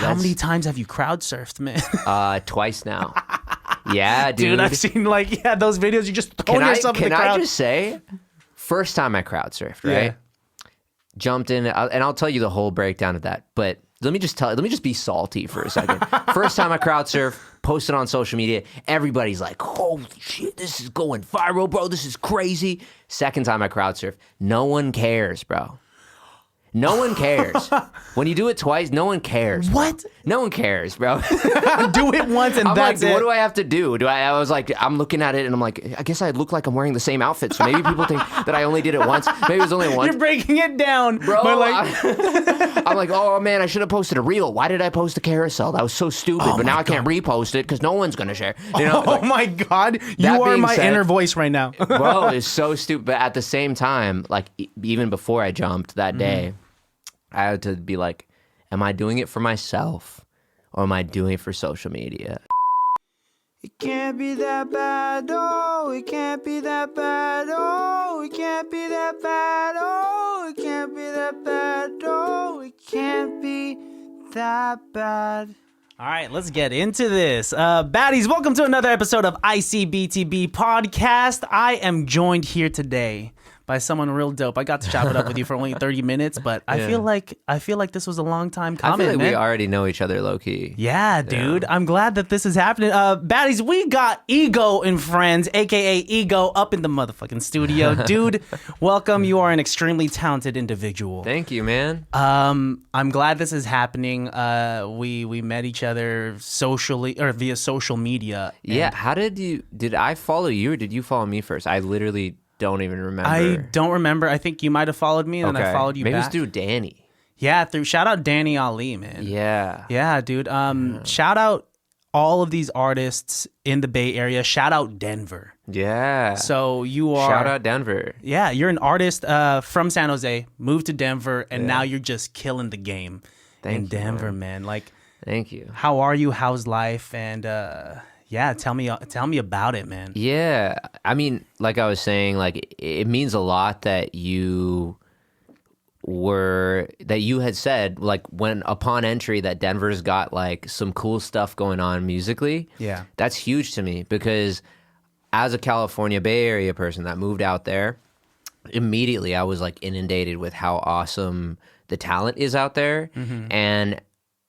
How many times have you crowd surfed, man? Twice now. Yeah, dude. Dude, I've seen those videos. You just throw yourself in the crowd. Can I just say, first time I crowd surfed, right? Yeah. Jumped in, and I'll tell you the whole breakdown of that. But let me just be salty for a second. First time I crowd surfed, posted on social media. Everybody's like, "Holy shit, this is going viral, bro. This is crazy." Second time I crowd surfed, no one cares, bro. No one cares. When you do it twice, no one cares. Bro. What? No one cares, bro. Do it once and that's like, it. What do I have to do? I was like, I'm looking at it and I'm like, I guess I look like I'm wearing the same outfit. So maybe people think that I only did it once. Maybe it was only once. You're breaking it down, bro. Like... I'm like, oh man, I should have posted a reel. Why did I post a carousel? That was so stupid. But now I can't repost it because no one's gonna share. You know? Oh my God, you are my inner voice right now. Bro, it's so stupid. But at the same time, like even before I jumped that day. I had to be like, am I doing it for myself or am I doing it for social media? It can't be that bad, oh, it can't be that bad, oh, it can't be that bad, oh, it can't be that bad, oh, it can't be that bad. All right, let's get into this. Baddies, welcome to another episode of ICBTB Podcast. I am joined here today by someone real dope. I got to chop it up with you for only 30 minutes, but I feel like this was a long time coming. I feel like man. We already know each other low key. Yeah, dude. I'm glad that this is happening. Baddies, we got Ego and Friends, aka Ego, up in the motherfucking studio. Dude, welcome. You are an extremely talented individual. Thank you, man. I'm glad this is happening. We met each other socially or via social media. Yeah. How did I follow you or did you follow me first? I literally don't even remember. I don't remember. I think you might have followed me, and then I followed you Maybe back. it's through Danny. Yeah, shout out Danny Ali, man. Yeah, dude. Shout out all of these artists in the Bay Area. Shout out Denver. Yeah. So you are. Shout out Denver. Yeah, you're an artist from San Jose, moved to Denver, and now you're just killing the game in Denver, man. Like, thank you. How are you? How's life? And yeah, tell me about it, man. Yeah, I mean, like I was saying, like it means a lot that you had said, like when upon entry that Denver's got like some cool stuff going on musically. Yeah, that's huge to me because as a California Bay Area person that moved out there, immediately I was like inundated with how awesome the talent is out there, and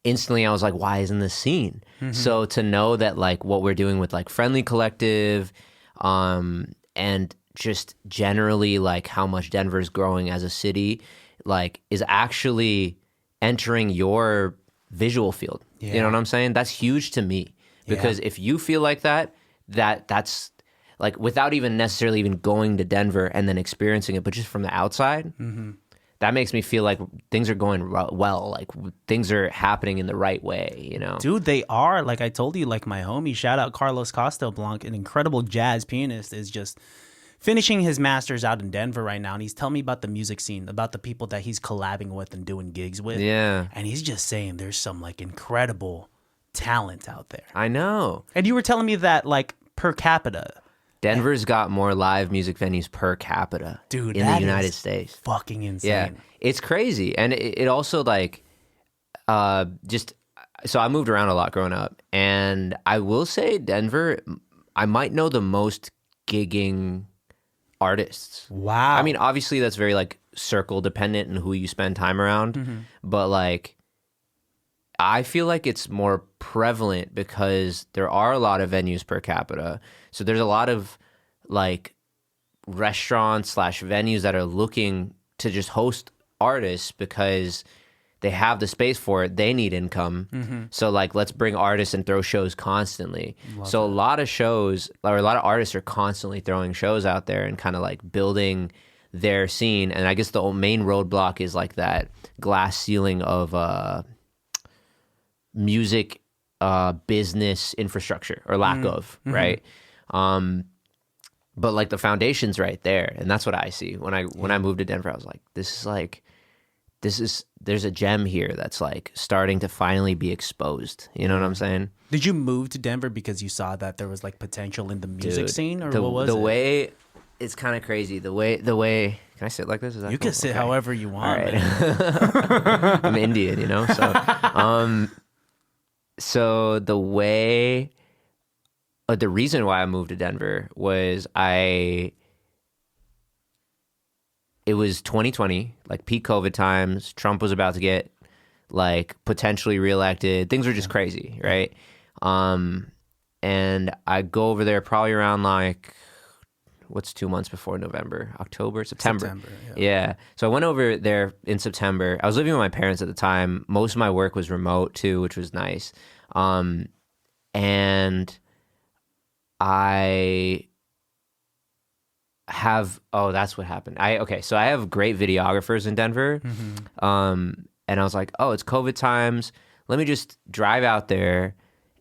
instantly I was like, why isn't this scene? So to know that like what we're doing with like Friendly Collective and just generally like how much Denver's growing as a city like is actually entering your visual field. You know what I'm saying? That's huge to me because if you feel like that's like without even necessarily even going to Denver and then experiencing it, but just from the outside, that makes me feel like things are going well, like things are happening in the right way, you know? Dude, they are. Like I told you, like my homie, shout out Carlos Castelblanc, an incredible jazz pianist, is just finishing his master's out in Denver right now. And he's telling me about the music scene, about the people that he's collabing with and doing gigs with. Yeah. And he's just saying there's some like incredible talent out there. I know. And you were telling me that like per capita, Denver's got more live music venues per capita, dude, in the United States. Fucking insane. Yeah, it's crazy, and it also like, just so I moved around a lot growing up, and I will say Denver, I might know the most gigging artists. Wow. I mean, obviously that's very like circle dependent and who you spend time around, but like, I feel like it's more prevalent because there are a lot of venues per capita. So there's a lot of like restaurants / venues that are looking to just host artists because they have the space for it. They need income. So like, let's bring artists and throw shows constantly. A lot of shows or a lot of artists are constantly throwing shows out there and kind of like building their scene. And I guess the main roadblock is like that glass ceiling of, music business infrastructure or lack of, right? But like the foundation's right there, and that's what I see when I moved to Denver. I was like, there's a gem here that's like starting to finally be exposed. You know what I'm saying? Did you move to Denver because you saw that there was like potential in the music scene, or what was it? The way it's kind of crazy. The way. Can I sit like this? Is that you cool? can sit however you want. All right. I'm Indian, you know. So, So the reason why I moved to Denver was it was 2020, like peak COVID times. Trump was about to get like potentially reelected. Things were just crazy, right? And I go over there probably around like, what's 2 months before November? September. Yeah. So I went over there in September. I was living with my parents at the time. Most of my work was remote too, which was nice. And I have, that's what happened. So I have great videographers in Denver. And I was like, it's COVID times. Let me just drive out there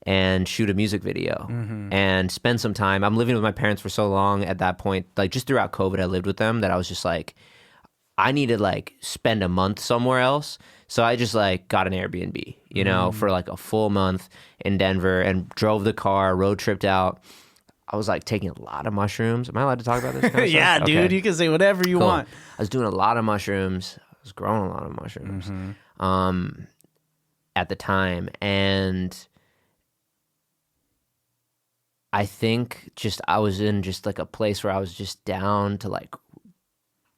and shoot a music video and spend some time. I'm living with my parents for so long at that point, like just throughout COVID, I lived with them, that I was just like, I need to like spend a month somewhere else. So I just like got an Airbnb, you know, for like a full month in Denver and drove the car, road tripped out. I was like taking a lot of mushrooms. Am I allowed to talk about this kind of Yeah, stuff? dude, Okay. you can say whatever you want. I was doing a lot of mushrooms. I was growing a lot of mushrooms at the time. And I think I was in just like a place where I was just down to like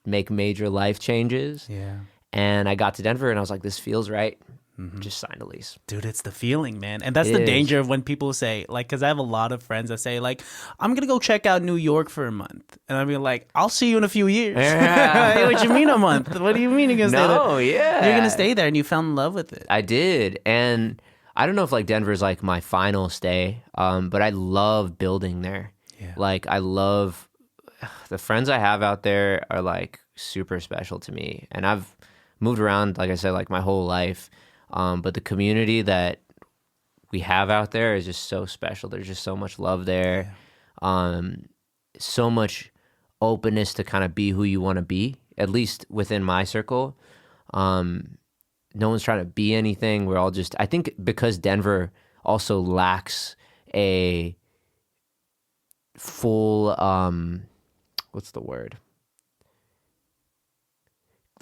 make major life changes. Yeah. And I got to Denver and I was like, this feels right. Just signed a lease. Dude, it's the feeling, man. And that's It the is. danger of when people say, like, because I have a lot of friends that say, like, I'm going to go check out New York for a month. And I'll be like, I'll see you in a few years. Hey, what you mean a month? What do you mean you're going to stay there? No, yeah. You're going to stay there and you fell in love with it. I did. And I don't know if like Denver's like my final stay, but I love building there. Yeah. Like I love the friends I have out there are like super special to me. And I've moved around, like I said, like my whole life. But the community that we have out there is just so special. There's just so much love there. So much openness to kind of be who you want to be, at least within my circle. No one's trying to be anything. We're all just, I think because Denver also lacks a full, what's the word?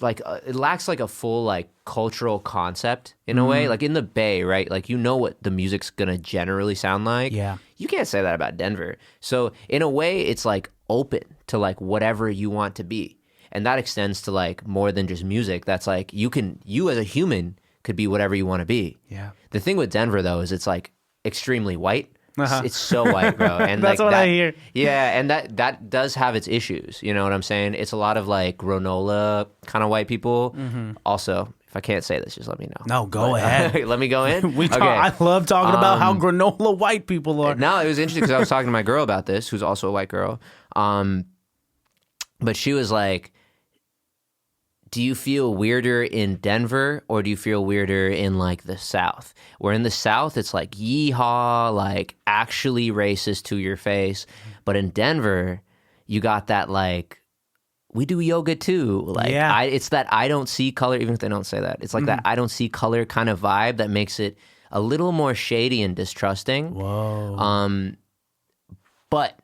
Like it lacks like a full like cultural concept in a way. Like in the Bay, right? Like you know what the music's gonna generally sound like. Yeah. You can't say that about Denver. So in a way, it's like open to like whatever you want to be, and that extends to like more than just music. That's like you as a human could be whatever you want to be. Yeah. The thing with Denver though is it's like extremely white. It's so white, bro. And That's like, what I hear. Yeah, and that does have its issues. You know what I'm saying? It's a lot of like granola kind of white people. Also, if I can't say this, just let me know. No, go ahead. Let me go in. I love talking about how granola white people are. No, it was interesting because I was talking to my girl about this, who's also a white girl. But she was like, do you feel weirder in Denver or do you feel weirder in like the South? Where in the South, it's like yeehaw, like actually racist to your face. But in Denver, you got that like, we do yoga too. Like it's that I don't see color, even if they don't say that. It's like that I don't see color kind of vibe that makes it a little more shady and distrusting. Whoa. But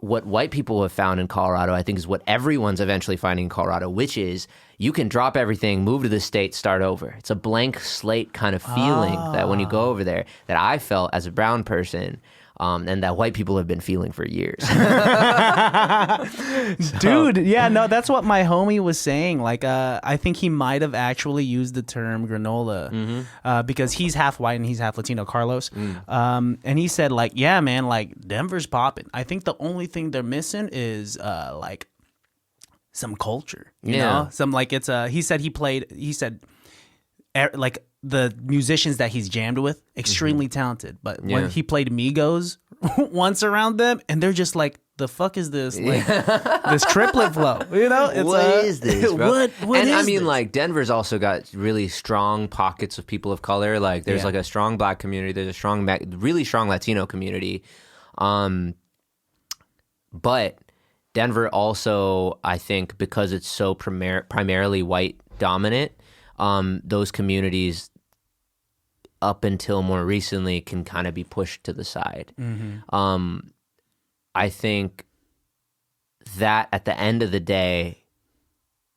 what white people have found in Colorado, I think, is what everyone's eventually finding in Colorado, which is you can drop everything, move to the state, start over. It's a blank slate kind of feeling that when you go over there that I felt as a brown person and that white people have been feeling for years. Dude, yeah, no, that's what my homie was saying. Like, I think he might have actually used the term granola because he's half white and he's half Latino, Carlos. And he said, like, yeah, man, like Denver's popping. I think the only thing they're missing is like some culture, you know, some like he said like the musicians that he's jammed with, extremely talented. But when he played Migos once around them, and they're just like, the fuck is this? Like this triplet flow, you know? It's, what is this, bro? what and is I mean, this? like Denver's also got really strong pockets of people of color. Like there's like a strong Black community. There's a strong, really strong Latino community. But Denver also, I think, because it's so primarily white dominant, those communities up until more recently can kind of be pushed to the side. I think that at the end of the day,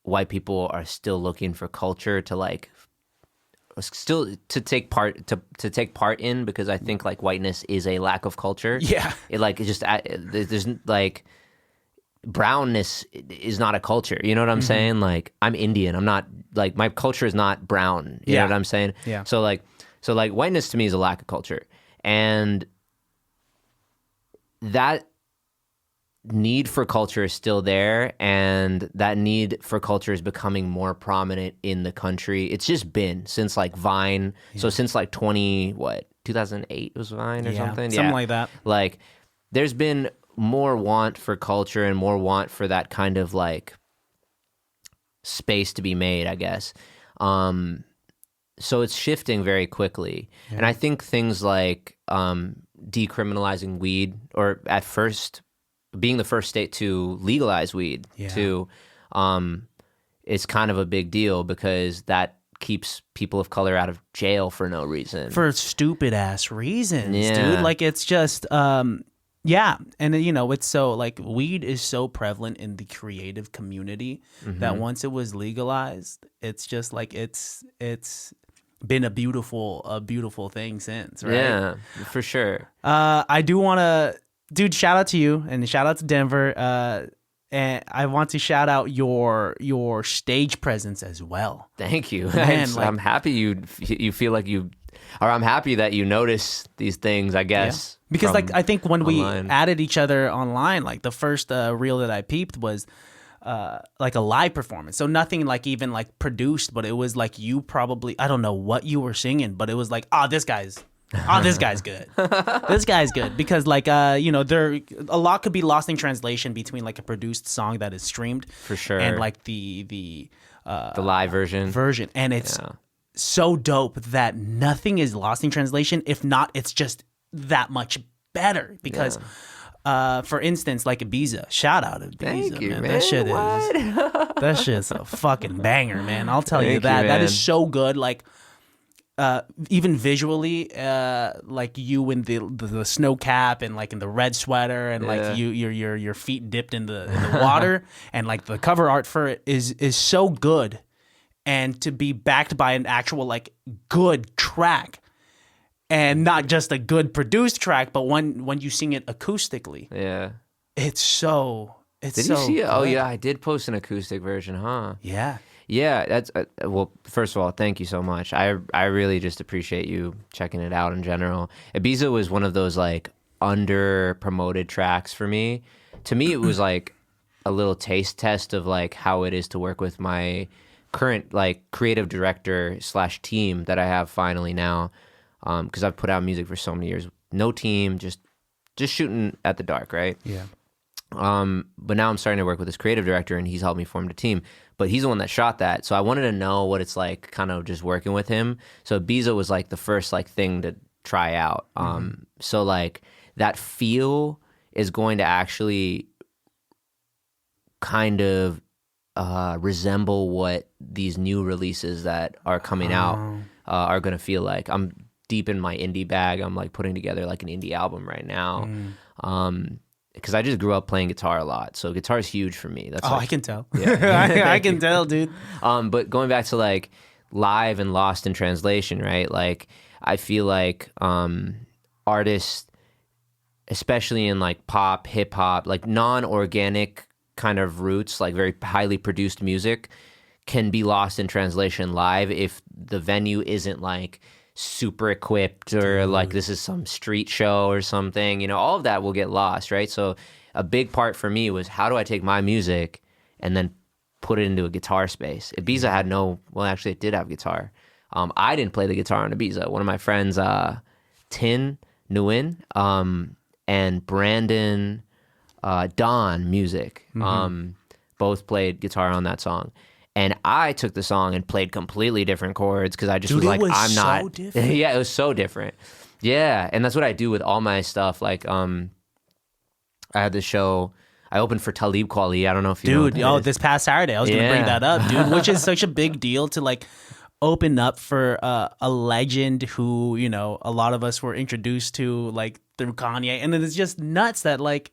white people are still looking for culture to like still to take part in, because I think like whiteness is a lack of culture. Yeah. There's like brownness is not a culture. You know what I'm saying? Like I'm Indian. I'm not like my culture is not brown. You know what I'm saying? Yeah. So like whiteness to me is a lack of culture, and that need for culture is still there, and that need for culture is becoming more prominent in the country. It's just been since like Vine. So since like 2008 was Vine or something? Something like that. Like there's been more want for culture and more want for that kind of like space to be made, I guess. So it's shifting very quickly. Yeah. And I think things like decriminalizing weed, or at first being the first state to legalize weed too, is kind of a big deal, because that keeps people of color out of jail for no reason. For stupid ass reasons, dude. Like it's just and it's so like weed is so prevalent in the creative community that once it was legalized, it's just like it's been a beautiful thing since, right? Yeah, for sure. I do want to, dude, shout out to you and shout out to Denver. And I want to shout out your stage presence as well. Thank you. Man, I'm happy you feel like I'm happy that you notice these things, I guess. Yeah. Because like I think when online. we added each other online, like the first reel that I peeped was like a live performance. So nothing like even like produced, but it was like you probably, I don't know what you were singing, but it was like, this guy's good. This guy's good, because like there a lot could be lost in translation between like a produced song that is streamed for sure and like the live version, and it's so dope that nothing is lost in translation. If not, it's just that much better, because for instance, like Ibiza, shout out to Ibiza. Thank you, man. That shit's a fucking banger, man. I'll tell you that. That is so good. Like even visually, like you in the snow cap and like in the red sweater and like your feet dipped in the water, and like the cover art for it is so good, and to be backed by an actual like good track, and not just a good produced track, but when you sing it acoustically, it's so. Did you see it? Oh yeah, I did post an acoustic version, huh? Yeah. Yeah, that's well. First of all, thank you so much. I really just appreciate you checking it out in general. Ibiza was one of those like under promoted tracks for me. To me, it was like a little taste test of like how it is to work with my current like creative director / team that I have finally now. Because I've put out music for so many years, no team, just shooting at the dark, right? Yeah. But now I'm starting to work with this creative director, and he's helped me form the team. But he's the one that shot that, so I wanted to know what it's like, kind of just working with him. So Ibiza was like the first like thing to try out. So like that feel is going to actually kind of resemble what these new releases that are coming out are going to feel like. I'm deep in my indie bag. I'm like putting together like an indie album right now. Because I just grew up playing guitar a lot, so guitar is huge for me. That's I can tell. Yeah. I can tell, dude. But going back to like live and lost in translation, right? Like I feel like artists, especially in like pop, hip hop, like non-organic kind of roots, like very highly produced music, can be lost in translation live if the venue isn't like super equipped, or like this is some street show or something, all of that will get lost, right? So a big part for me was, how do I take my music and then put it into a guitar space? Ibiza had actually it did have guitar. I didn't play the guitar on Ibiza. One of my friends, Tin Nguyen, and Brandon Don Music, both played guitar on that song. And I took the song and played completely different chords, because I just was like, I'm not. So different. Yeah, it was so different. Yeah, and that's what I do with all my stuff. Like, I had this show. I opened for Talib Kweli. I don't know if you know. Dude, this past Saturday, I was gonna bring that up, dude. Which is such a big deal to like open up for a legend who a lot of us were introduced to like through Kanye, and then it's just nuts that like.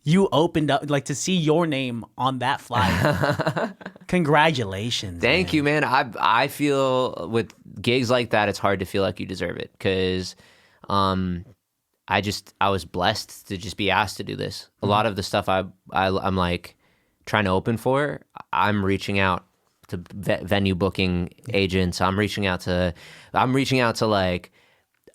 you opened up, like, to see your name on that flight. Congratulations. Thank you, man. I feel with gigs like that, it's hard to feel like you deserve it because I was blessed to just be asked to do this. A lot of the stuff I'm like trying to open for, I'm reaching out to venue booking agents. I'm reaching out to like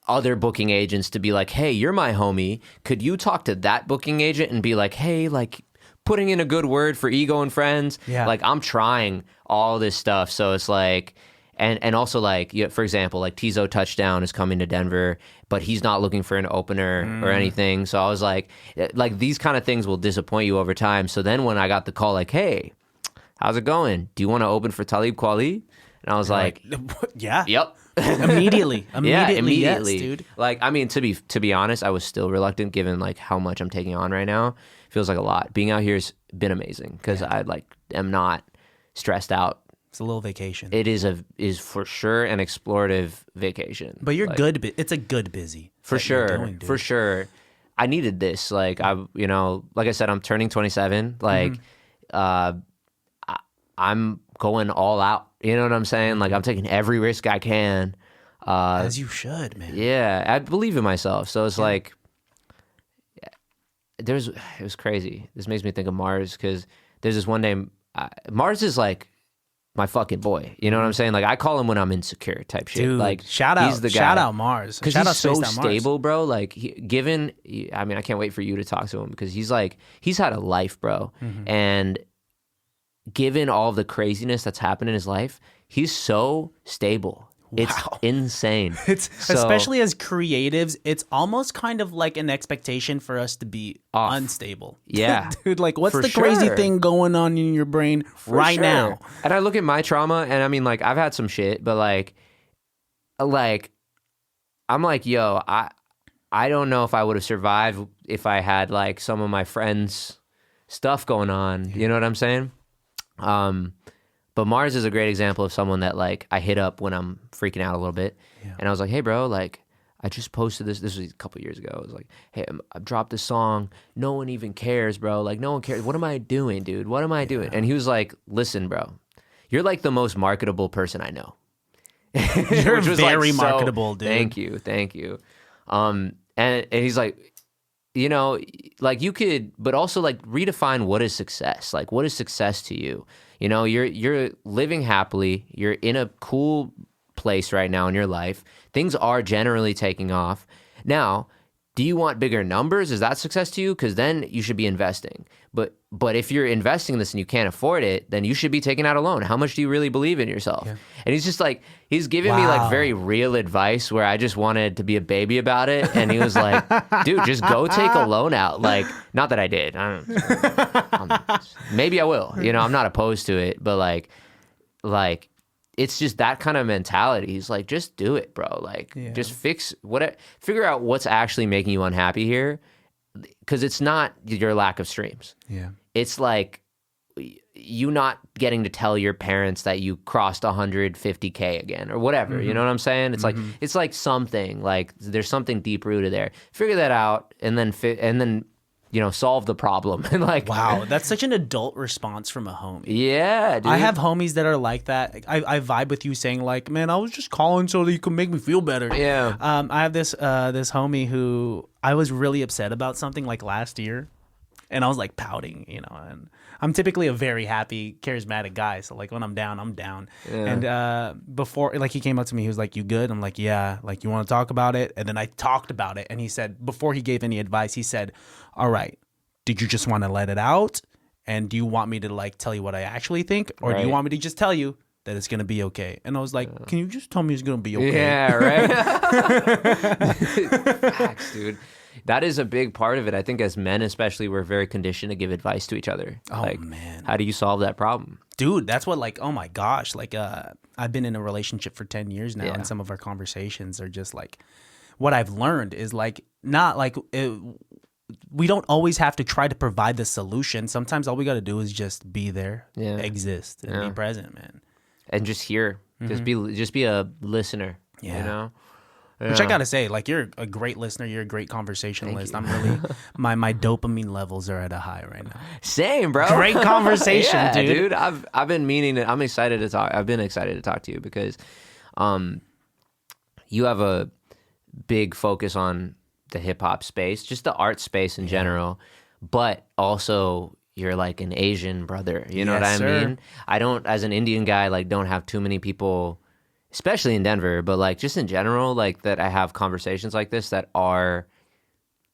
other booking agents to be like, hey, you're my homie. Could you talk to that booking agent and be like, hey, like putting in a good word for Ego and Friends? Yeah. Like I'm trying all this stuff. So it's like, and also like, for example, like Tizo Touchdown is coming to Denver, but he's not looking for an opener or anything. So I was like these kind of things will disappoint you over time. So then when I got the call, like, hey, how's it going? Do you want to open for Talib Kweli? And I was like, yeah. Yep. Immediately. Yeah, immediately. Yes, dude. Like, I mean, to be honest, I was still reluctant given like how much I'm taking on right now. Feels like a lot. Being out here has been amazing because I like am not stressed out. It's a little vacation. It is for sure an explorative vacation. But you're like, good. It's a good busy. For sure. For sure. I needed this. Like like I said, I'm turning 27. Like, I'm going all out. You know what I'm saying? Like I'm taking every risk I can. As you should, man. Yeah, I believe in myself. So it's like, it was crazy. This makes me think of Mars because there's this one day, Mars is like my fucking boy. You know what I'm saying? Like I call him when I'm insecure type shit. Dude, like shout out, he's the guy. shout out Mars. Because he's so stable, bro. Like I mean, I can't wait for you to talk to him because he's had a life, bro. And given all of the craziness that's happened in his life, he's so stable. Wow. It's insane. Especially as creatives, it's almost kind of like an expectation for us to be unstable. Yeah. Dude, like what's For the crazy sure. thing going on in your brain right now? And I look at my trauma and I mean, like, I've had some shit, but like I'm like, yo, I don't know if I would have survived if I had like some of my friends' stuff going on. You know what I'm saying? But Mars is a great example of someone that like I hit up when I'm freaking out a little bit. Yeah. And I was like, hey bro, like I just posted this was a couple years ago. I was like, hey, I've dropped this song. No one even cares, bro. Like no one cares. What am I doing, dude? What am I doing? And he was like, listen, bro, you're like the most marketable person I know. You're very marketable, dude. Thank you. And he's like, you know, like you could, but also like redefine what is success. Like what is success to you? You know, you're living happily. You're in a cool place right now in your life. Things are generally taking off. Now, do you want bigger numbers? Is that success to you? Because then you should be investing. But if you're investing in this and you can't afford it, then you should be taking out a loan. How much do you really believe in yourself? Yeah. And he's just like, he's giving me like very real advice where I just wanted to be a baby about it. And he was like, dude, just go take a loan out. Like, not that I did. Maybe I will. You know, I'm not opposed to it. But like it's just that kind of mentality. He's like, just do it, bro. Like, just figure out what's actually making you unhappy here. Because it's not your lack of streams. Yeah. It's like you not getting to tell your parents that you crossed 150K again or whatever. You know what I'm saying? It's like it's like something like there's something deep rooted there. Figure that out and then you know, solve the problem. And like, wow, that's such an adult response from a homie. Yeah, dude. I have homies that are like that. I vibe with you saying like, man, I was just calling so that you could make me feel better. Yeah. I have this homie who I was really upset about something like last year, and I was like pouting, you know, and I'm typically a very happy, charismatic guy. So like when I'm down, I'm down. Yeah. And before, like he came up to me, he was like, "You good?" I'm like, "Yeah." Like, "You want to talk about it?" And then I talked about it, and he said, before he gave any advice, he said, "All right, did you just want to let it out? And do you want me to like tell you what I actually think, or do you want me to just tell you that it's gonna be okay?" And I was like, "Can you just tell me it's gonna be okay?" Yeah, right. Facts, dude. That is a big part of it. I think as men, especially, we're very conditioned to give advice to each other. Oh, like, man. How do you solve that problem? Dude, that's what like, oh my gosh. Like, I've been in a relationship for 10 years now, and some of our conversations are just like, what I've learned is like, not like, we don't always have to try to provide the solution. Sometimes all we got to do is just be there, exist, and be present, man. And just hear. Just be a listener, you know? Which I gotta say, like, you're a great listener. You're a great conversationalist. I'm really my dopamine levels are at a high right now. Same, bro. Great conversation, Yeah, dude. I've been meaning to. I'm excited to talk. I've been excited to talk to you because, you have a big focus on the hip hop space, just the art space in general, but also you're like an Asian brother. You know what I mean? I don't, as an Indian guy, like don't have too many people, especially in Denver, but like just in general, like that I have conversations like this that are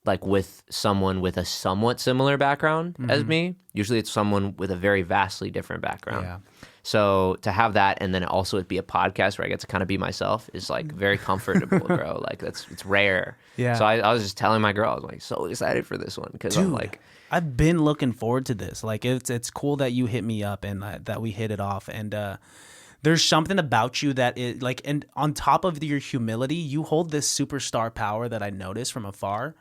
like with someone with a somewhat similar background as me. Usually it's someone with a very vastly different background. Yeah. So to have that and then also it be a podcast where I get to kind of be myself is like very comfortable, bro. Like it's rare. Yeah. So I was just telling my girl, I was like so excited for this one because I'm like, I've been looking forward to this. Like, it's cool that you hit me up and that we hit it off. And there's something about you that it like, and on top of your humility, you hold this superstar power that I notice from afar.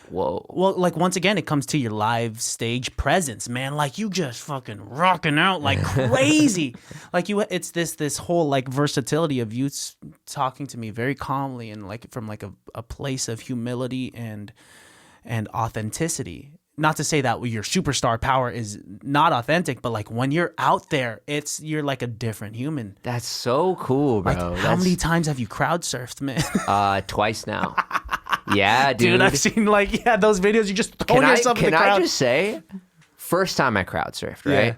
whoa. Well, like, once again, it comes to your live stage presence, man. Like, you just fucking rocking out like crazy. Like, it's this whole like versatility of you talking to me very calmly and like from like a place of humility and authenticity. Not to say that your superstar power is not authentic, but like when you're out there, you're like a different human. That's so cool, bro. Like, how many times have you crowd surfed, man? Twice now. Yeah, dude. I've seen like those videos. You just throw yourself in the crowd. Can I just say, first time I crowd surfed, right? Yeah.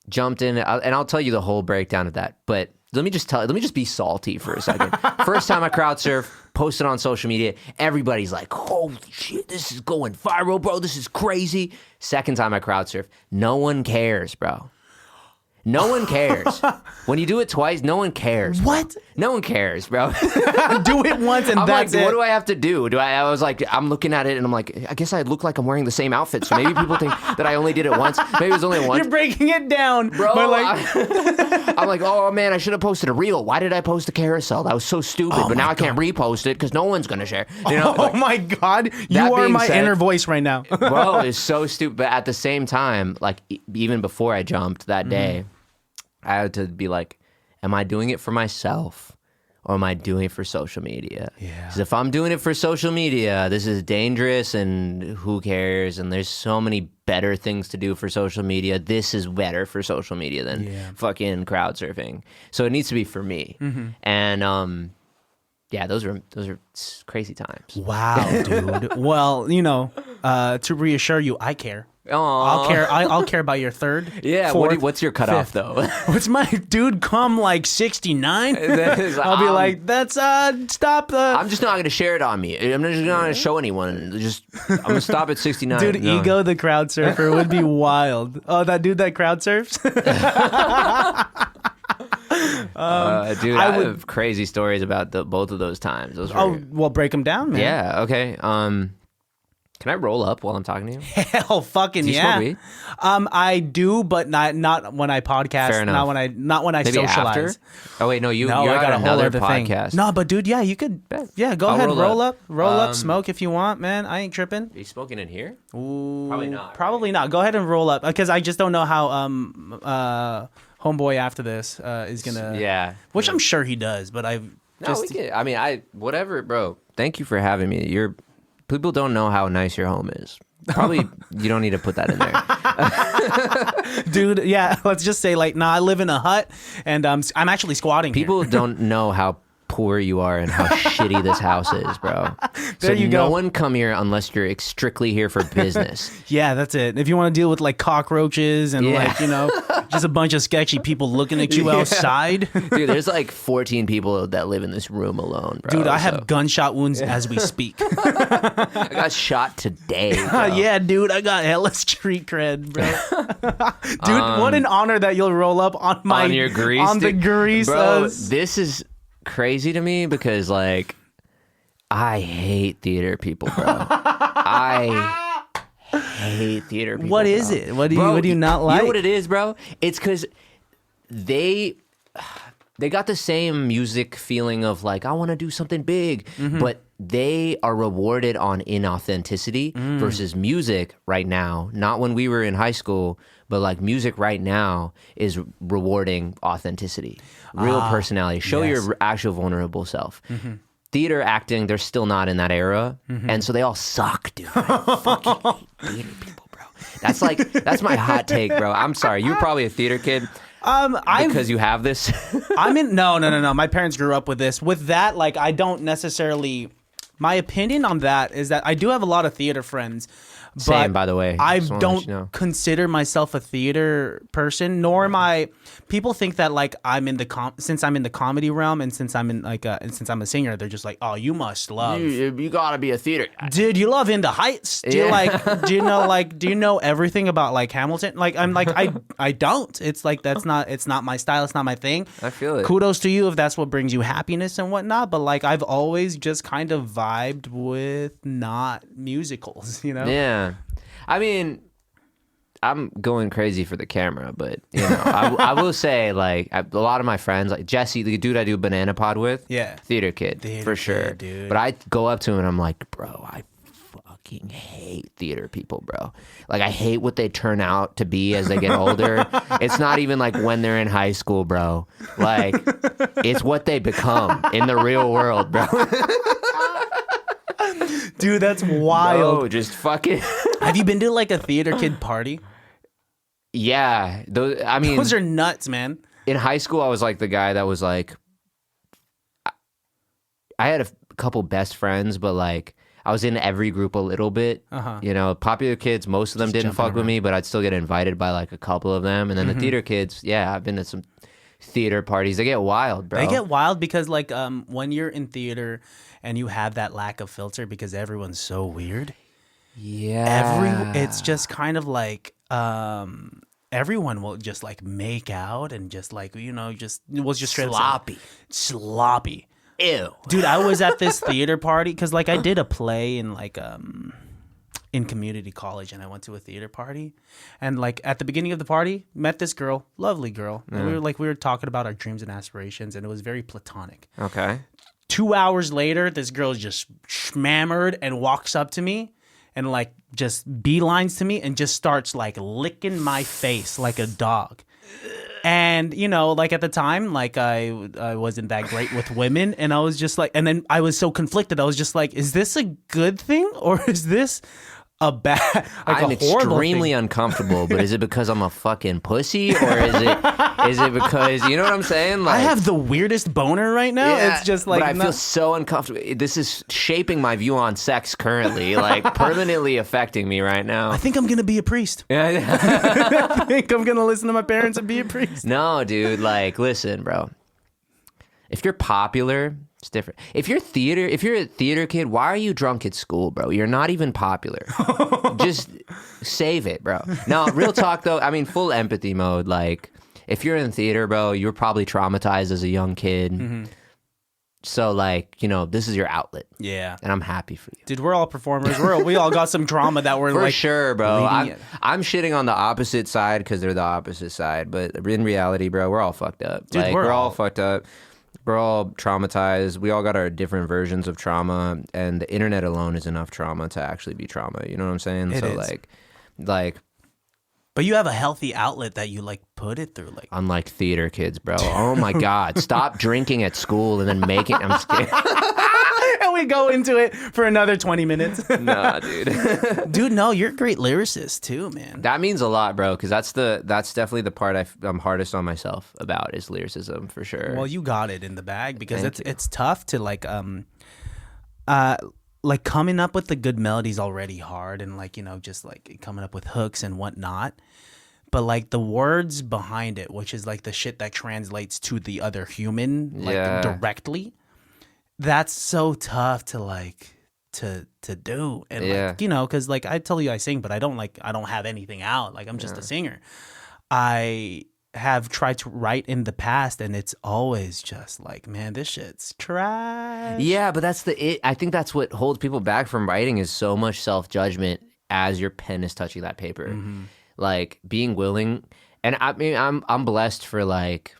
Jumped in, and I'll tell you the whole breakdown of that. But let me just be salty for a second. First time I crowd surf, posted on social media. Everybody's like, "Holy shit, this is going viral, bro! This is crazy." Second time I crowd surf, no one cares, bro. No one cares. When you do it twice, no one cares. Bro. What? No one cares, bro. Do it once and I'm that's like, it. what do I have to do? I was like, I'm looking at it and I'm like, I guess I look like I'm wearing the same outfit. So maybe people think that I only did it once. Maybe it was only once. You're breaking it down, bro. But like, I'm like, oh man, I should have posted a reel. Why did I post a carousel? That was so stupid. But now I can't repost it because no one's gonna share. You know? oh my God, you are my inner voice right now. Bro, it's so stupid. But at the same time, like even before I jumped that day, I had to be like, am I doing it for myself or am I doing it for social media? Yeah. Because if I'm doing it for social media, this is dangerous and who cares? And there's so many better things to do for social media. This is better for social media than fucking crowd surfing. So it needs to be for me. And yeah, those are crazy times. Wow, dude. Well, to reassure you, I care. Aww. I'll care about your third. Yeah. Fourth, What's your cutoff though? What's my dude? Come like 69. I'll be like, that's stop the. I'm just not gonna share it on me. I'm just not gonna show anyone. I'm gonna stop at 69. Dude, No. Ego the crowd surfer would be wild. Oh, that dude that crowd surfs. Dude, I have crazy stories about both of those times. Those were, well, break them down, man. yeah. Okay. Can I roll up while I'm talking to you? Hell, fucking Do you yeah. smoke weed? I do, but not when I podcast. Fair enough. Not when I Maybe socialize. after? Oh wait, no, you're I got on a whole another other podcast. thing. No, but dude, yeah, you could. Yeah, go I'll ahead, roll roll up, smoke if you want, man. I ain't tripping. Are you smoking in here? Ooh, Probably not, Probably not. Go ahead and roll up because I just don't know how homeboy after this is gonna. Yeah. Which I'm sure he does, but I've No, just. we can. I mean, whatever, bro. Thank you for having me. People don't know how nice your home is. Probably you don't need to put that in there. Dude, yeah, let's just say like, I live in a hut and I'm actually squatting here. People don't know how poor you are and how shitty this house is, bro. There you go. No one come here unless you're strictly here for business. Yeah, that's it. If you want to deal with like cockroaches and Yeah. like, just a bunch of sketchy people looking at you outside. Dude, there's like 14 people that live in this room alone, bro. Dude, I have gunshot wounds as we speak. I got shot today, bro. Yeah, dude, I got hella street cred, bro. Dude, what an honor that you'll roll up on on your grease, on the dude. grease. Bro, this is crazy to me because like I hate theater people, bro. I hate theater people. What is bro. it? What do you not You know like? what it is, bro? It's because they got the same music feeling of like I want to do something big, but they are rewarded on inauthenticity versus music right now. Not when we were in high school, but like music right now is rewarding authenticity, real personality. Show yes. your actual vulnerable self. theater acting, they're still not in that era, and so they all suck, dude. I fucking hate theater people, bro. That's my hot take, bro. I'm sorry, you're probably a theater kid. Because you have this. No. My parents grew up with this. With that, like, I don't necessarily. My opinion on that is that I do have a lot of theater friends. But Same, by the way. I Just wanna don't let you know. consider myself a theater person, nor am I. People think that like I'm in the since I'm in the comedy realm, and since I'm in like and since I'm a singer, they're just like, oh, you must love. You gotta be a theater guy. Dude, you love In the Heights. Do you like? Do you know everything about like Hamilton? Like I'm like I don't. It's like it's not my style. It's not my thing. I feel it. Kudos to you if that's what brings you happiness and whatnot. But like I've always just kind of vibed with not musicals. You know? Yeah, I mean, I'm going crazy for the camera, but you know, I will say like a lot of my friends, like Jesse, the dude I do Banana Pod with, theater kid for sure, dude. But I go up to him and I'm like, bro, I fucking hate theater people, bro. Like I hate what they turn out to be as they get older. It's not even like when they're in high school, bro. Like it's what they become in the real world, bro. Dude, that's wild. No, just fucking. Have you been to like a theater kid party? Yeah, those are nuts, man. In high school, I was like the guy that was like, I had a couple best friends, but like I was in every group a little bit. You know, popular kids, most of them didn't fuck with me, but I'd still get invited by like a couple of them. And then the theater kids, I've been to some theater parties. They get wild, bro. They get wild because like when you're in theater and you have that lack of filter because everyone's so weird. Yeah. It's just kind of like everyone will just like make out and just like, you know, just straight sloppy. Ew. Dude, I was at this theater party because like I did a play in like in community college, and I went to a theater party, and like at the beginning of the party met this girl, lovely girl. And we were talking about our dreams and aspirations, and it was very platonic. Okay. 2 hours later, this girl just schmammered and walks up to me and like just beelines to me and just starts like licking my face like a dog. And, you know, like at the time, like I wasn't that great with women, and I was just like, and then I was so conflicted. I was just like, is this a good thing or is this a bad, like I'm a horrible extremely thing? uncomfortable, but is it because I'm a fucking pussy, or is it because, you know what I'm saying? Like, I have the weirdest boner right now. yeah, It's just like, but I feel so uncomfortable. This is shaping my view on sex currently, like permanently affecting me right now. I think I'm going to be a priest. Yeah. I think I'm going to listen to my parents and be a priest. No, dude, like, listen, bro. If you're popular, it's different. If you're a theater kid, why are you drunk at school, bro? You're not even popular. Just save it, bro. No, real talk though. I mean, full empathy mode. Like, if you're in theater, bro, you were probably traumatized as a young kid. Mm-hmm. So, like, you know, this is your outlet. Yeah. And I'm happy for you. Dude, we're all performers. We all got some drama that we're for like. sure, bro. I'm shitting on the opposite side because they're the opposite side. But in reality, bro, we're all fucked up. Dude, like, we're all fucked up. We're all traumatized. We all got our different versions of trauma, and the internet alone is enough trauma to actually be trauma. You know what I'm saying? It is. like. But you have a healthy outlet that you like put it through, like. Unlike theater kids, bro. Oh my God! Stop drinking at school and then make it. I'm just kidding. And we go into it for another 20 minutes. Nah, dude. Dude, no, you're a great lyricist too, man. That means a lot, bro, because that's definitely the part I'm hardest on myself about is lyricism, for sure. Well, you got it in the bag because it's tough to like coming up with the good melodies already hard, and like, you know, just like coming up with hooks and whatnot. But like the words behind it, which is like the shit that translates to the other human like directly. That's so tough to like to do. And like, you know, because like I tell you I sing, but I don't have anything out. Like I'm just a singer. I have tried to write in the past, and it's always just like, man, this shit's trash. Yeah, but I think that's what holds people back from writing is so much self-judgment as your pen is touching that paper. Mm-hmm. Like being willing, and I mean I'm blessed for like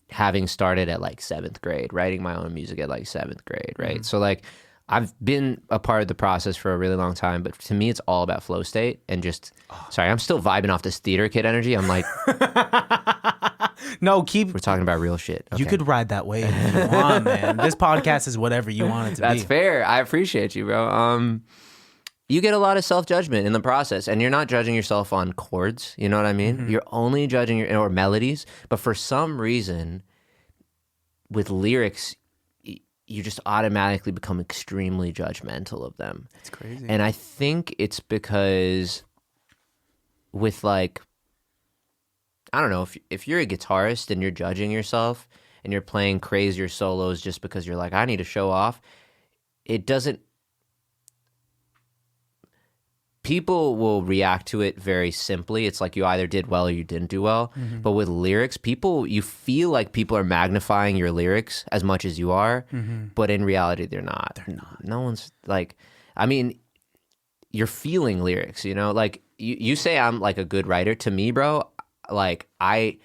having started at like 7th grade, writing my own music at like 7th grade, right? Mm-hmm. So like I've been a part of the process for a really long time, but to me, it's all about flow state and just. Sorry, I'm still vibing off this theater kid energy. I'm like, No, we're talking about real shit. You Okay. could ride that wave if you want, man. This podcast is whatever you want it to be. That's fair. I appreciate you, bro. You get a lot of self-judgment in the process, and you're not judging yourself on chords. You know what I mean? You're only judging or melodies. But for some reason, with lyrics, you just automatically become extremely judgmental of them. It's crazy. And I think it's because with like, I don't know, if you're a guitarist and you're judging yourself and you're playing crazier solos just because you're like, I need to show off, it doesn't, people will react to it very simply. It's like you either did well or you didn't do well. But with lyrics, you feel like people are magnifying your lyrics as much as you are, but in reality, they're not. They're not. No one's like, I mean, you're feeling lyrics, you know? Like, you say I'm like a good writer. To me, bro, like, I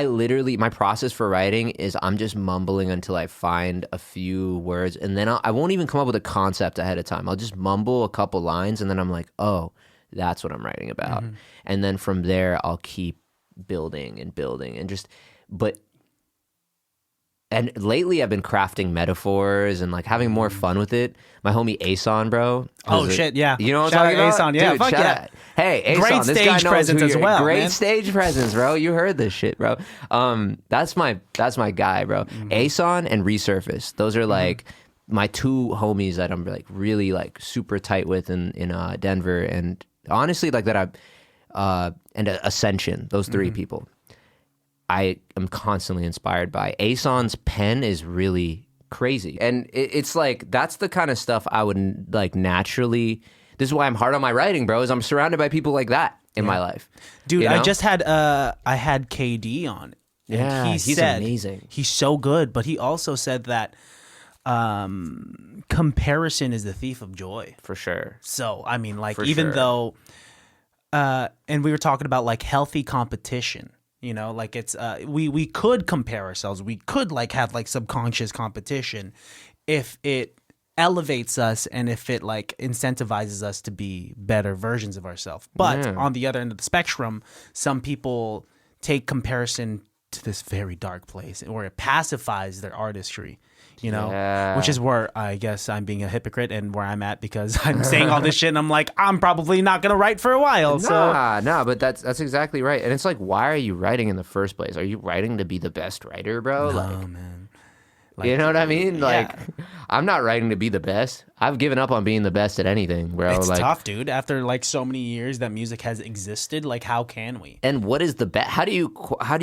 literally, my process for writing is I'm just mumbling until I find a few words, and then I won't even come up with a concept ahead of time. I'll just mumble a couple lines, and then I'm like, oh, that's what I'm writing about. And then from there, I'll keep building and building and just, and lately I've been crafting metaphors and like having more fun with it. My homie Ason, bro. Oh, shit, yeah. You know what Shout I'm talking out about? Ason, yeah, Dude, fuck shout yeah. out. Hey, Ason, Great this guy stage knows presence who as you are. well, Great man. stage presence, bro. You heard this shit, bro. That's my guy, bro. Ason and Resurface. Those are like my two homies that I'm like really like super tight with in Denver, and honestly like that and Ascension. Those three people I am constantly inspired by. Ason's pen is really crazy, and it's like that's the kind of stuff I would like naturally. This is why I'm hard on my writing, bro. Is I'm surrounded by people like that in my life, Dude, you know? I just had I had KD on. And Yeah, he he's said, amazing. He's so good, but he also said that comparison is the thief of joy. for sure. So I mean, like, For even sure. though, and we were talking about like healthy competition. You know, like it's we could compare ourselves. We could like have like subconscious competition if it elevates us and if it like incentivizes us to be better versions of ourselves. But on the other end of the spectrum, some people take comparison to this very dark place, or it pacifies their artistry. You know, Yeah. which is where I guess I'm being a hypocrite and where I'm at, because I'm saying all this shit and I'm like, I'm probably not gonna write for a while. So Nah, but that's exactly right. And it's like, why are you writing in the first place? Are you writing to be the best writer, bro? oh man, You know what I mean? yeah. Like, I'm not writing to be the best. I've given up on being the best at anything, bro. it's like, tough, dude. After like so many years that music has existed, like how can we? and what is the best? How do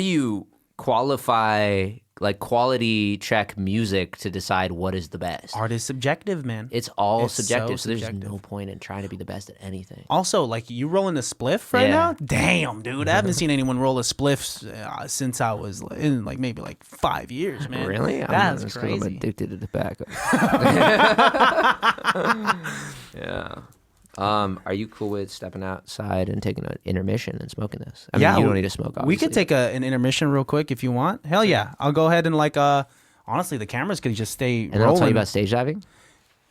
you qualify, like, quality check music to decide what is the best? Art is subjective, man. It's all It's so subjective, so there's subjective. no point in trying to be the best at anything. Also, like, you rolling a spliff right Yeah. now? Damn, dude. I haven't seen anyone roll a spliff since I was in like maybe like 5 years, man. Really? That's That's 'cause crazy. I'm addicted to tobacco. Yeah. Are you cool with stepping outside and taking an intermission and smoking this? I mean, you don't need to smoke, obviously. We could take an intermission real quick if you want. Hell yeah. I'll go ahead and like honestly, the cameras could just stay And then rolling. I'll tell you about stage diving.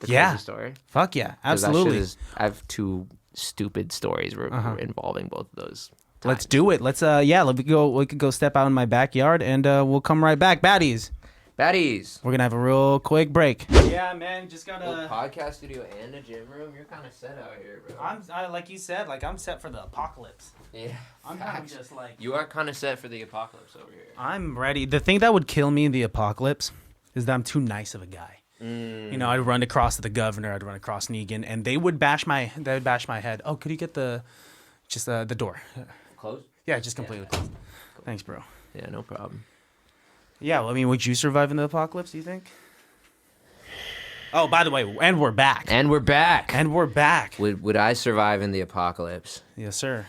The Yeah. crazy story. Fuck yeah. 'Cause that shit Absolutely. I have two stupid stories involving both of those. Let's do it. Let's we could go step out in my backyard and we'll come right back. Baddies. Baddies. We're gonna have a real quick break. Yeah, man, just gotta Podcast studio and a gym room. You're kind of set out here, bro. I like you said, like I'm set for the apocalypse. Yeah. I'm kind of just like You are kind of set for the apocalypse over here. I'm ready. The thing that would kill me in the apocalypse is that I'm too nice of a guy. You know, I'd run across to the governor, I'd run across Negan, and they would bash my head. Oh, could you get the door? Close? Yeah, just completely closed. Thanks, bro. Yeah, no problem. Yeah, well, I mean, would you survive in the apocalypse, do you think? Oh, by the way, and we're back. And we're back. And we're back. Would I survive in the apocalypse? Yes, sir.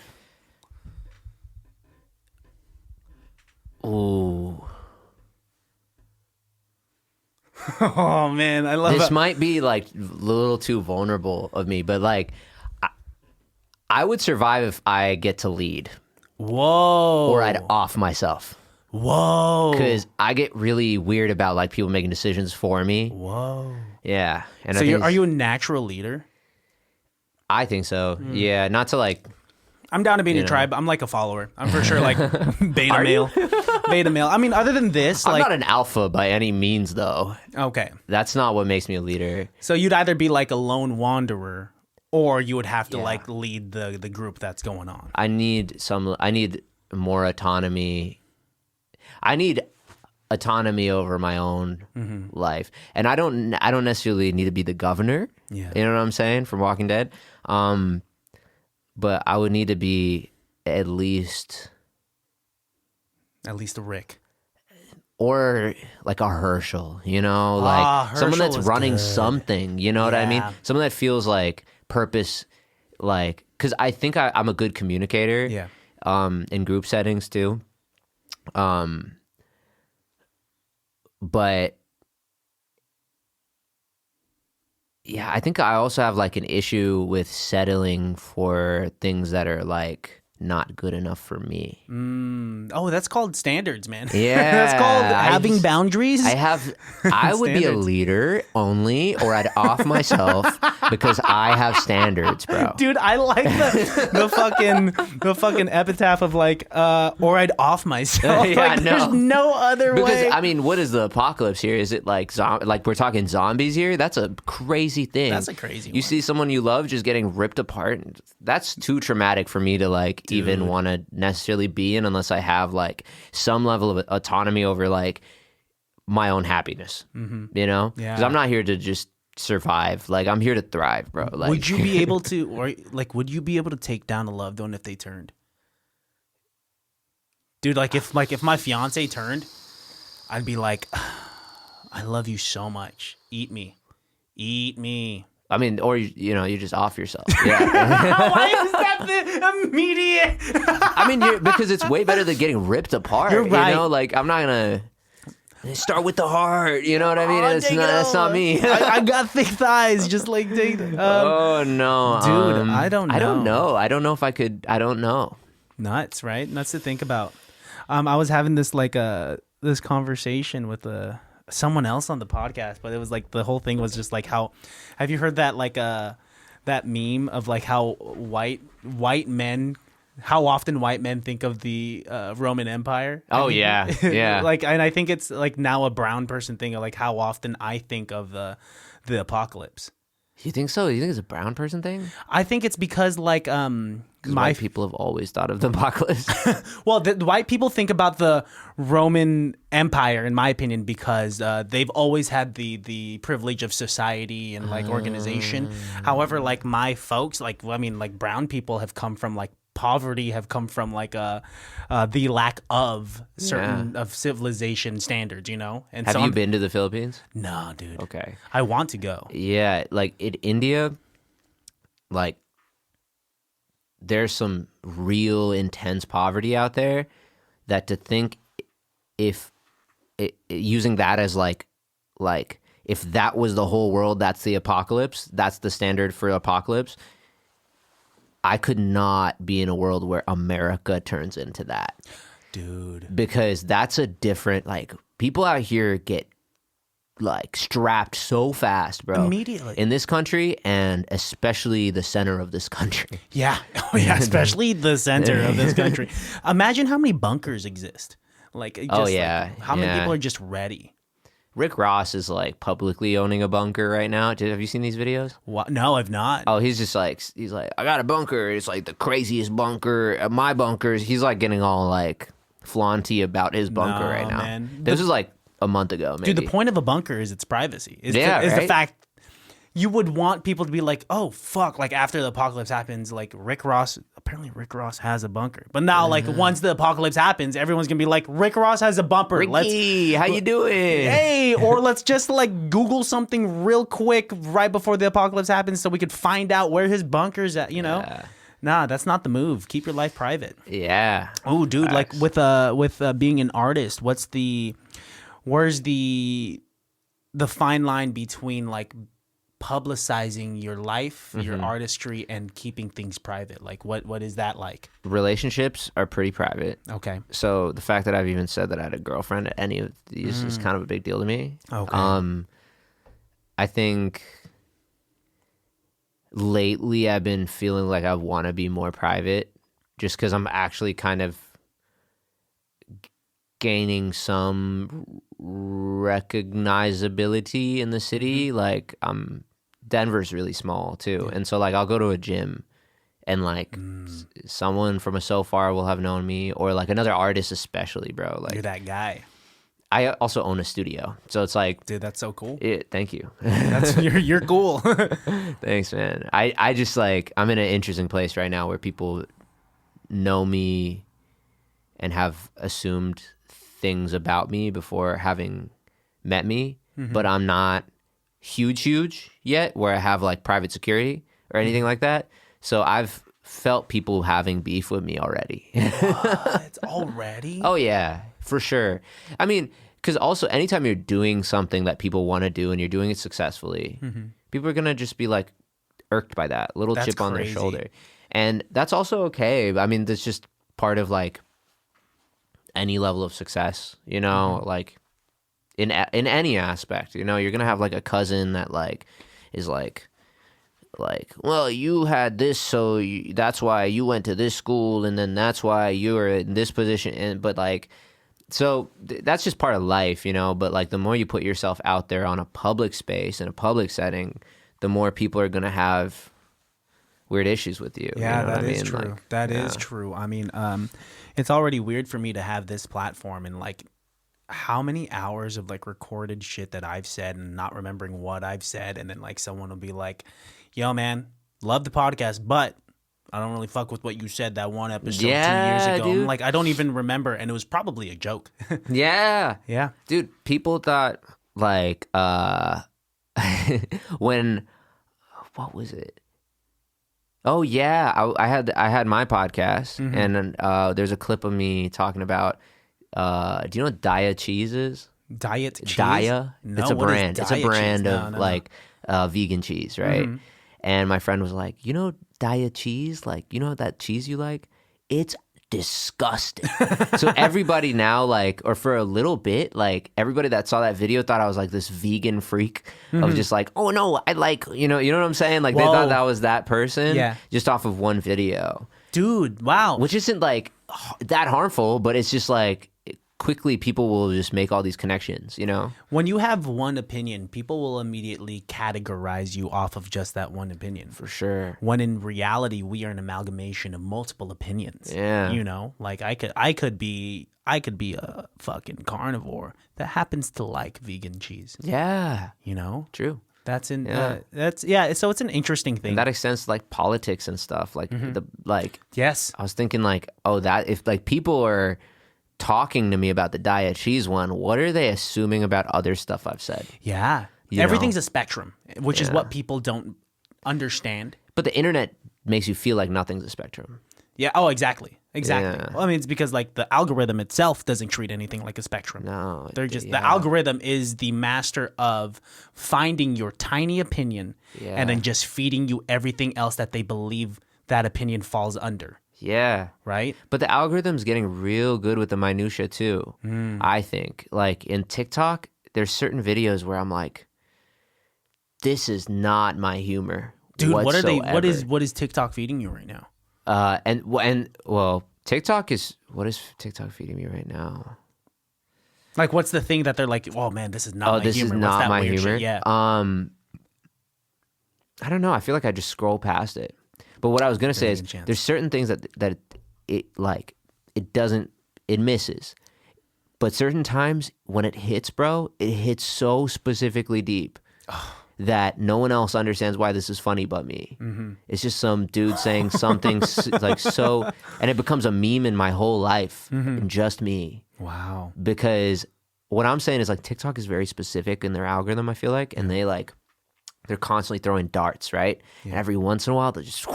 Ooh. Oh, man, I love This it. might be like a little too vulnerable of me, but like I would survive if I get to lead Whoa. or I'd off myself. Whoa. Because I get really weird about like people making decisions for me. Whoa. Yeah. And So are you a natural leader? I think so. Yeah. Not to like. I'm down to be in your tribe. I'm like a follower. I'm for sure like beta male. Beta male. I mean, other than this, I'm like, not an alpha by any means, though. okay. That's not what makes me a leader. So you'd either be like a lone wanderer, or you would have to like lead the group that's going on. I need more autonomy. I need autonomy over my own life, and I don't necessarily need to be the governor. Yeah. You know what I'm saying, from Walking Dead. But I would need to be at least a Rick. Or like a Herschel, you know, like someone that's running something, you know what I mean? Someone that feels like purpose, like, because I think I'm a good communicator. Yeah. In group settings too. But yeah, I think I also have like an issue with settling for things that are like not good enough for me. Oh, that's called standards, man. Yeah. That's called having boundaries. I would be a leader only, or I'd off myself because I have standards, bro. Dude, I like the fucking epitaph of like, or I'd off myself. Yeah, like, there's no other because, way. I mean, what is the apocalypse here? Is it like like we're talking zombies here? That's a crazy thing. That's a crazy You one. see someone you love just getting ripped apart. That's too traumatic for me to like even want to necessarily be in, unless I have like some level of autonomy over like my own happiness. You know? Yeah. Because I'm not here to just survive. Like, I'm here to thrive, bro. Like, would you be able to, or like, would you be able to take down a loved one if they turned? Dude, like if my fiance turned, I'd be like, I love you so much. Eat me. I mean, or you just off yourself. Yeah. Why is that the immediate? I mean, because it's way better than getting ripped apart. You're right. You know, like I'm not gonna start with the heart. You know what I mean? That's not me. I got thick thighs. Just like take. Oh no, dude, I don't know. I don't know. I don't know if I could. I don't know. Nuts, right? Nuts to think about. I was having this like this conversation with someone else on the podcast, but it was like the whole thing was just like how. Have you heard that like that meme of like how white men, how often white men think of the Roman Empire? Oh yeah, yeah. Like, and I think it's like now a brown person thing of like how often I think of the apocalypse. You think so? You think it's a brown person thing? I think it's because like white people have always thought of the apocalypse. Well, the white people think about the Roman Empire, in my opinion, because they've always had the privilege of society and like organization. However, like my folks, like brown people have come from like poverty, have come from like the lack of certain of civilization standards, you know. And Have you been to the Philippines? No, dude. Okay. I want to go. Yeah, like in India, like there's some real intense poverty out there that to think using that as like if that was the whole world, that's the apocalypse, that's the standard for apocalypse, I could not be in a world where America turns into that. Dude. Because that's a different, like, people out here get like strapped so fast, bro. Immediately. In this country, and especially the center of this country. Yeah. Oh, yeah. Especially the center of this country. Imagine how many bunkers exist. Like, just, how many people are just ready? Rick Ross is like publicly owning a bunker right now. Have you seen these videos? What? No, I've not. Oh, he's like, I got a bunker. It's like the craziest bunker. My bunkers. He's like getting all like flaunty about his bunker right now. Man. This was like a month ago, maybe. Dude, the point of a bunker is its privacy. Is right? The fact you would want people to be like, oh, fuck, like after the apocalypse happens, like Rick Ross has a bunker. But now, like, once the apocalypse happens, everyone's going to be like, Rick Ross has a bumper. Ricky, how you doing? Hey, or let's just like Google something real quick right before the apocalypse happens so we could find out where his bunker's at, you know? Yeah. Nah, that's not the move. Keep your life private. Yeah. Oh, dude, Facts. like with being an artist, where's the fine line between like publicizing your life, your artistry, and keeping things private? Like, what is that like? Relationships are pretty private. Okay. So the fact that I've even said that I had a girlfriend at any of these is kind of a big deal to me. Okay. I think lately I've been feeling like I want to be more private just because I'm actually kind of gaining some recognizability in the city. Like, Denver's really small too. And so like I'll go to a gym and like someone from so far will have known me, or like another artist especially, bro. Like, You're that guy. I also own a studio. So it's like, Dude, that's so cool. thank you. That's you're cool. Thanks, man. I just like, I'm in an interesting place right now where people know me and have assumed things about me before having met me, but I'm not huge yet where I have like private security or anything like that. So I've felt people having beef with me already. What? Already? Oh yeah, for sure. I mean, because also anytime you're doing something that people want to do and you're doing it successfully, people are gonna just be like irked by that little That's chip on their crazy. shoulder, and that's also okay. I mean, that's just part of like any level of success, you know, like in any aspect. You know, you're gonna have like a cousin that like is like, well, you had this, so that's why you went to this school, and then that's why you were in this position. And but like, so that's just part of life, you know. But like, the more you put yourself out there on a public space in a public setting, the more people are gonna have weird issues with you. Yeah, you know that what I is mean? true. Like, That is true. I mean, it's already weird for me to have this platform and like how many hours of like recorded shit that I've said and not remembering what I've said, and then like someone will be like, "Yo, man, love the podcast, but I don't really fuck with what you said that one episode 2 years ago." dude. I'm like, I don't even remember, and it was probably a joke. Yeah. Yeah. Dude, people thought like when what was it? Oh yeah, I had my podcast, and there's a clip of me talking about. Do you know what Daya cheese is? Diet cheese. Daya. No, It's a what is brand. It's a Diet brand cheese? of No. like vegan cheese, right? And my friend was like, "You know Daya cheese? Like, you know that cheese you like? It's disgusting." So everybody now, like, or for a little bit, like everybody that saw that video thought I was like this vegan freak of just like, "Oh no, I like," you know what I'm saying? Like, they Whoa. thought that was that person, Yeah. just off of one video, Dude, wow. which isn't like that harmful, but it's just like quickly people will just make all these connections, you know? When you have one opinion, people will immediately categorize you off of just that one opinion. For sure. When in reality, we are an amalgamation of multiple opinions. Yeah. You know, like I could be a fucking carnivore that happens to like vegan cheese. Yeah. You know, True. that's Yeah. So it's an interesting thing. And that extends to like politics and stuff. Like Yes. I was thinking like, oh, that if like people are talking to me about the diet cheese one, what are they assuming about other stuff I've said? Yeah. You Everything's know? a spectrum, which is Yeah. what people don't understand. But the internet makes you feel like nothing's a spectrum. Yeah. Oh, exactly. Exactly. Yeah. Well, I mean, it's because like the algorithm itself doesn't treat anything like a spectrum. No. They're just the yeah. algorithm is the master of finding your tiny opinion Yeah. and then just feeding you everything else that they believe that opinion falls under. Yeah. Right? But the algorithm's getting real good with the minutia too. I think. Like in TikTok, there's certain videos where I'm like, this is not my humor. Dude, whatsoever. what is TikTok feeding you right now? TikTok is, what is TikTok feeding me right now? Like what's the thing that they're like, "Oh man, this is not my this humor." is What's not that my weird humor. shit? Yeah. I don't know. I feel like I just scroll past it. But what I was gonna say Not is, even a chance. there's certain things that it misses. But certain times when it hits, bro, it hits so specifically deep that no one else understands why this is funny but me. It's just some dude saying something like so, and it becomes a meme in my whole life, and just me. Wow. Because what I'm saying is like TikTok is very specific in their algorithm, I feel like, and they're constantly throwing darts, right? And every once in a while, they're just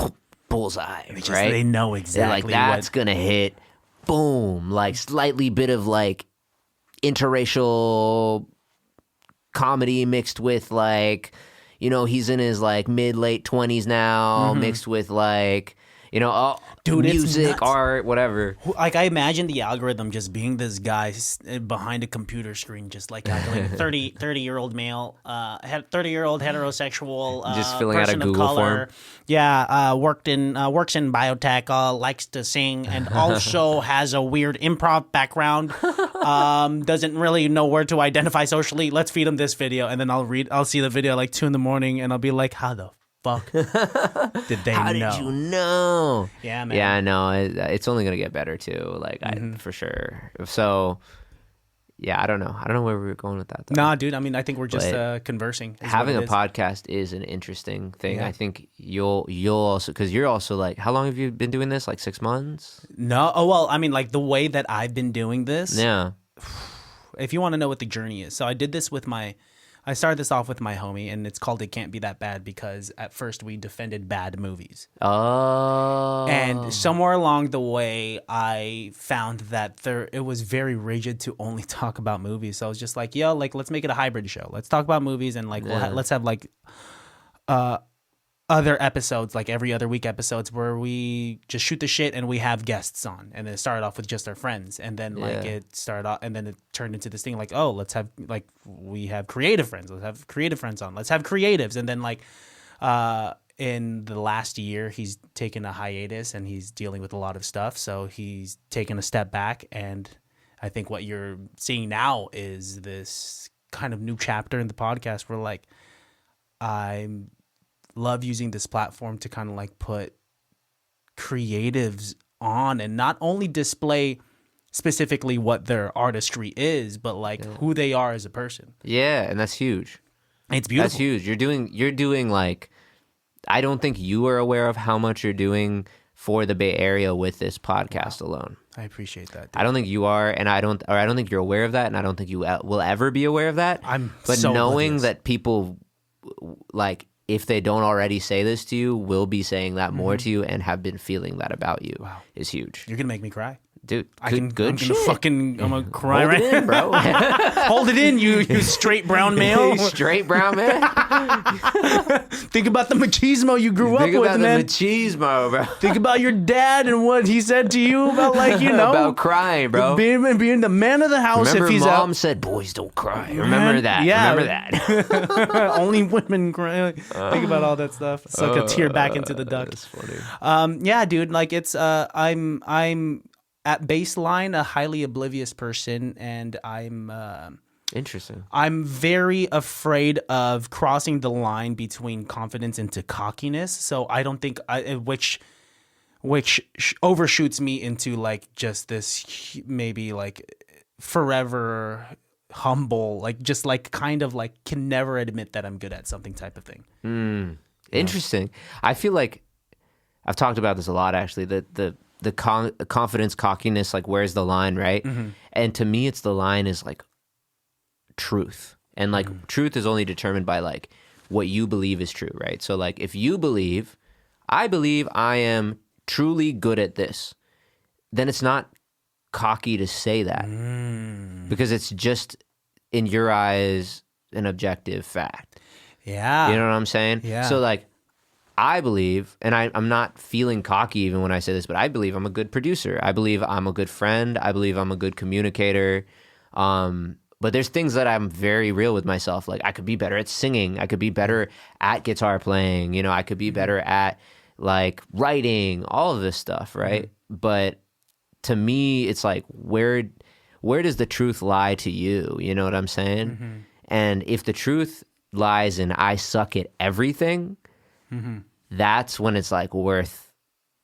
bullseye, Just, right? They know They're exactly like, that's gonna hit, boom, like slightly bit of like interracial comedy mixed with like, he's in his like mid-late 20s now, mixed with like, Dude, it's music, nuts. art, whatever. Like, I imagine the algorithm just being this guy behind a computer screen, just like calculating 30-year-old male, 30-year-old heterosexual, Just filling out a person of Google color. form. Yeah, works in biotech, likes to sing, and also has a weird improv background. Doesn't really know where to identify socially. Let's feed him this video, and then I'll see the video like 2 a.m, and I'll be like, how the fuck did they How know? did you know? Yeah, man. Yeah, no, it's only gonna get better too. Like for sure. So, yeah, I don't know where we were going with that though. Nah, dude. I mean, I think we're just But conversing. is Having what a it is. podcast is an interesting thing. Yeah. I think you'll also, because you're also like, how long have you been doing this? Like 6 months? No. Oh, well, I mean, like the way that I've been doing this. Yeah. If you want to know what the journey is. So I did this I started this off with my homie, and it's called It Can't Be That Bad because at first we defended bad movies. Oh. And somewhere along the way, I found that it was very rigid to only talk about movies. So I was just like, yo, like, let's make it a hybrid show. Let's talk about movies, and like, let's have like other episodes, like every other week episodes, where we just shoot the shit and we have guests on. And then it started off with just our friends, and then like it started off, and then it turned into this thing like, oh, let's have like, we have creative friends. Let's have creative friends on. Let's have creatives, and then like. In the last year, he's taken a hiatus and he's dealing with a lot of stuff. So he's taken a step back. And I think what you're seeing now is this kind of new chapter in the podcast where like I love using this platform to kind of like put creatives on and not only display specifically what their artistry is, but like who they are as a person. Yeah, and that's huge. It's beautiful. That's huge. You're doing like, I don't think you are aware of how much you're doing for the Bay Area with this podcast alone. I appreciate that. I don't think you are, and I don't think you're aware of that, and I don't think you will ever be aware of that. But so knowing oblivious. that people, like, if they don't already say this to you, will be saying that more to you and have been feeling that about you is huge. You're gonna make me cry. Dude, I'm good gonna shit. I'm gonna cry Hold right it in, bro. Hold it in, you straight brown male. Straight brown man. Think about the machismo you grew Think up with, about man. the machismo, bro. Think about your dad and what he said to you about, like, you know, About crying, bro. being the man of the house. Remember, if he's mom out, said, "Boys don't cry." Remember that. Yeah. Remember that. only women cry. Think about all that stuff. Suck a tear back into the duck. That's funny. Yeah, dude. Like, it's I'm at baseline a highly oblivious person, and Interesting. I'm very afraid of crossing the line between confidence into cockiness. So I don't think which overshoots me into like just this maybe like forever humble, like just like kind of like can never admit that I'm good at something type of thing. Interesting. I feel like I've talked about this a lot, actually. The confidence, cockiness, like where's the line, right? And to me, it's the line is like truth, and like truth is only determined by like what you believe is true, right? So like if you believe, I believe I am truly good at this, then it's not cocky to say that because it's just in your eyes an objective fact. Yeah. You know what I'm saying? Yeah. So like I believe, and I'm not feeling cocky even when I say this, but I believe I'm a good producer. I believe I'm a good friend. I believe I'm a good communicator. But there's things that I'm very real with myself. Like I could be better at singing. I could be better at guitar playing. You know, I could be better at like writing, all of this stuff, right? But to me, it's like, where does the truth lie to you? You know what I'm saying? And if the truth lies in I suck at everything, that's when it's like worth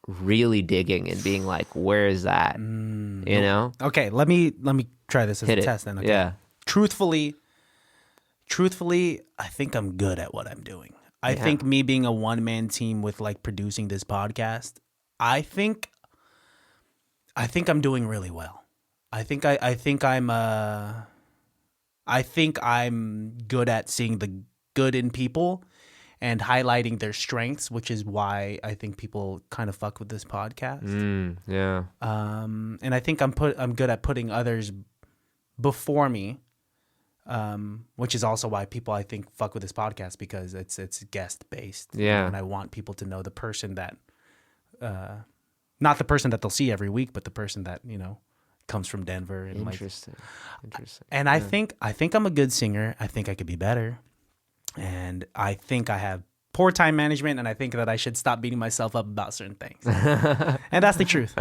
really digging and being like, where is that? You know? Okay, let me try this as Hit a it. test then. Okay. Yeah. Truthfully, I think I'm good at what I'm doing. I think me being a one-man team with like producing this podcast, I think I'm doing really well. I think I'm good at seeing the good in people and highlighting their strengths, which is why I think people kind of fuck with this podcast. Yeah. And I think I'm good at putting others before me, which is also why people, I think, fuck with this podcast, because it's guest based. Yeah. And I want people to know the person that, not the person that they'll see every week, but the person that, comes from Denver. And Interesting. And I think I'm a good singer. I think I could be better. And I think I have poor time management, and I think that I should stop beating myself up about certain things. And that's the truth.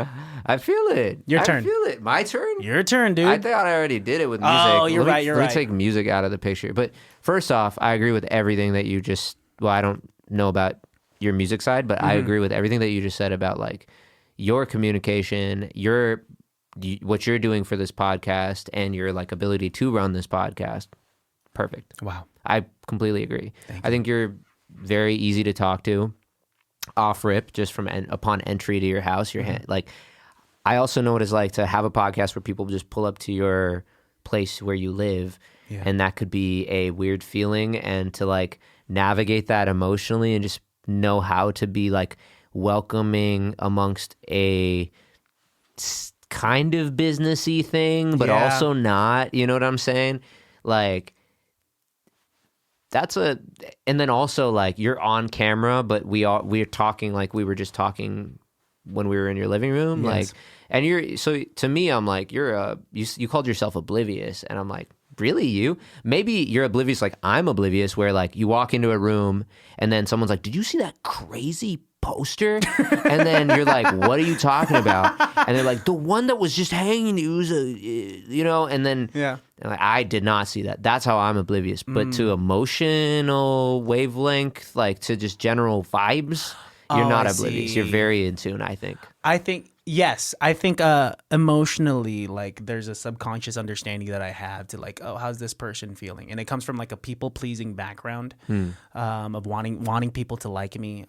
I feel it. Your turn. I feel it. My turn? Your turn, dude. I thought I already did it with music. Oh, you're right. Let me take music out of the picture. But first off, I agree with everything that you just, I don't know about your music side, but I agree with everything that you just said about like your communication, what you're doing for this podcast, and your like ability to run this podcast. Perfect. Wow. I completely agree. I think you're very easy to talk to off rip, just from upon entry to your house. Like, I also know what it's like to have a podcast where people just pull up to your place where you live, and that could be a weird feeling, and to like navigate that emotionally and just know how to be like welcoming amongst a kind of businessy thing, but also not, you know what I'm saying? Like, and then also like you're on camera, but we're talking like we were just talking when we were in your living room. Like, and so to me, I'm like, you called yourself oblivious, and I'm like, really? Maybe you're oblivious like I'm oblivious, where like you walk into a room and then someone's like, did you see that crazy poster? And then you're like, what are you talking about? And they're like, the one that was just hanging, it was and then and like, I did not see that. That's how I'm oblivious. But to emotional wavelength, like to just general vibes, you're not oblivious. See. You're very in tune, I think. Yes, I think emotionally, like there's a subconscious understanding that I have to like, oh, how's this person feeling? And it comes from like a people pleasing background of wanting people to like me.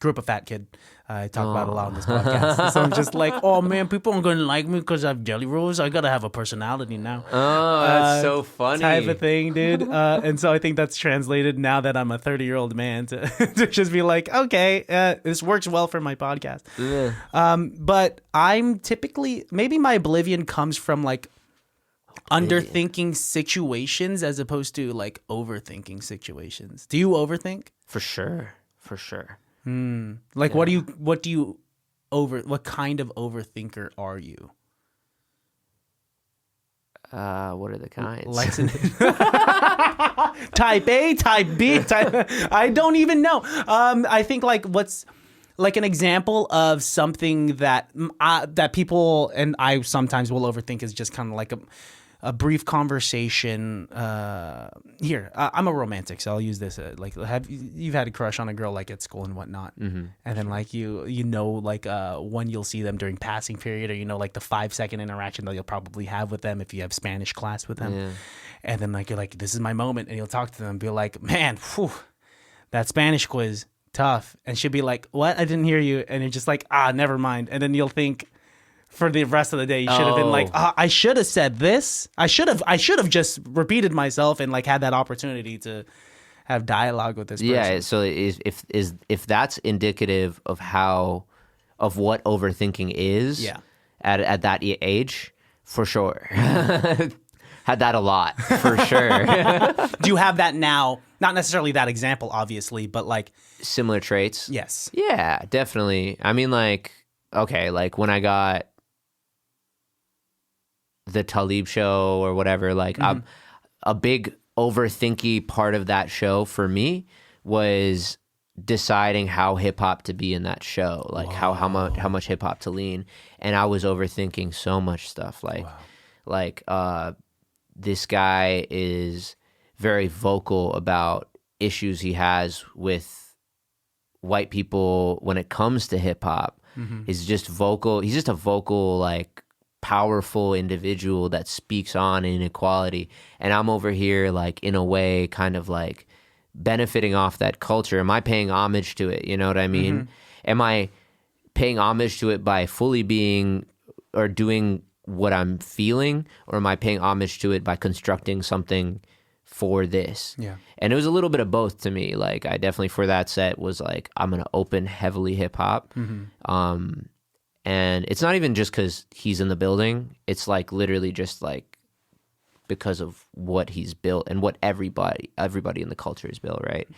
Grew up a fat kid. I talk about it a lot on this podcast. So I'm just like, oh man, people aren't going to like me because I have jelly rolls. I got to have a personality now. Oh, that's so funny. Type of thing, dude. And so I think that's translated now that I'm a 30-year-old man to, to just be like, okay, this works well for my podcast. Yeah. But I'm typically, maybe my oblivion comes from like underthinking situations as opposed to like overthinking situations. Do you overthink? For sure. Like, what kind of overthinker are you? What are the kinds? Type A, type B, I don't even know. I think like what's like an example of something that that people and I sometimes will overthink is just kind of like a brief conversation. Here, I'm a romantic, so I'll use this. Like, you've had a crush on a girl like at school and whatnot, and then like like when you'll see them during passing period, or like the 5-second interaction that you'll probably have with them if you have Spanish class with them, and then like you're like, this is my moment, and you'll talk to them and be like, man, that Spanish quiz tough, and she'll be like, what? I didn't hear you, and you're just like, never mind, and then you'll think. For the rest of the day, you should have been like, I should have said this. I should have just repeated myself and like had that opportunity to have dialogue with this person. Yeah. So if that's indicative of what overthinking is, at that age, for sure. Had that a lot, for sure. Do you have that now? Not necessarily that example, obviously, but like similar traits. Yes. Yeah, definitely. I mean, like, okay, like when I got the Talib show or whatever, like a big overthinky part of that show for me was deciding how hip hop to be in that show, like how much hip hop to lean, and I was overthinking so much stuff. Like this guy is very vocal about issues he has with white people when it comes to hip hop. He's just vocal. He's just a vocal, like, powerful individual that speaks on inequality, and I'm over here like in a way kind of like benefiting off that culture. Am I paying homage to it? You know what I mean? Am I paying homage to it by fully being or doing what I'm feeling, or am I paying homage to it by constructing something for this? And it was a little bit of both to me. Like, I definitely for that set was like, I'm gonna open heavily hip hop. And it's not even just because he's in the building. It's like literally just like because of what he's built and what everybody in the culture is built, right?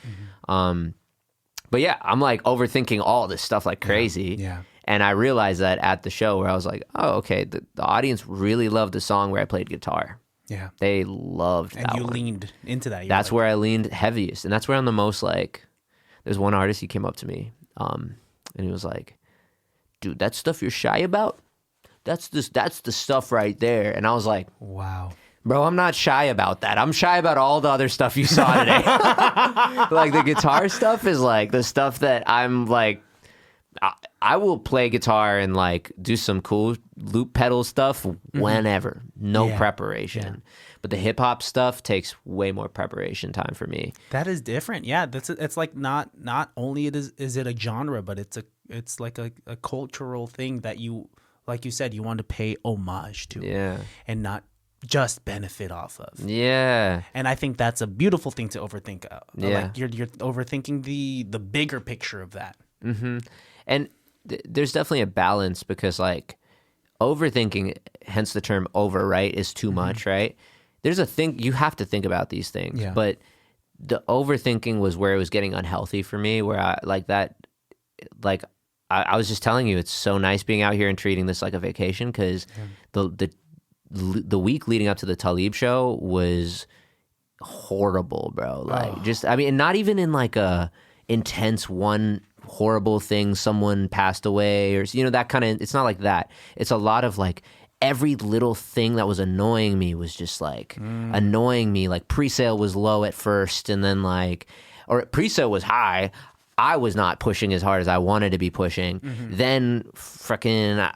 But yeah, I'm like overthinking all this stuff like crazy. Yeah. And I realized that at the show where I was like, oh, okay, the audience really loved the song where I played guitar. Yeah. They loved that And you one. leaned into that. That's where I leaned heaviest. And that's where I'm the most like, there's one artist, he came up to me and he was like, dude, that stuff you're shy about, that's the stuff right there. And I was like, wow. Bro, I'm not shy about that. I'm shy about all the other stuff you saw today. Like the guitar stuff is like the stuff that I'm like, I will play guitar and like do some cool loop pedal stuff whenever. No preparation. Yeah. But the hip hop stuff takes way more preparation time for me. That is different. Yeah, it's like not only is it a genre, but it's like a cultural thing that you, like you said, you want to pay homage to. Yeah. And not just benefit off of. Yeah. And I think that's a beautiful thing to overthink. Yeah. Like you're overthinking the bigger picture of that. Mm-hmm. And there's definitely a balance because like overthinking, hence the term over, right, is too much, right? There's a thing, you have to think about these things. Yeah. But the overthinking was where it was getting unhealthy for me, where I like that, like I was just telling you, it's so nice being out here and treating this like a vacation because the week leading up to the Talib show was horrible, bro. Like just, I mean, not even in like a intense one horrible thing, someone passed away or, you know, that kind of, it's not like that. It's a lot of like every little thing that was annoying me was just like annoying me. Like pre-sale was low at first and then like, or pre-sale was high. I was not pushing as hard as I wanted to be pushing. Then freaking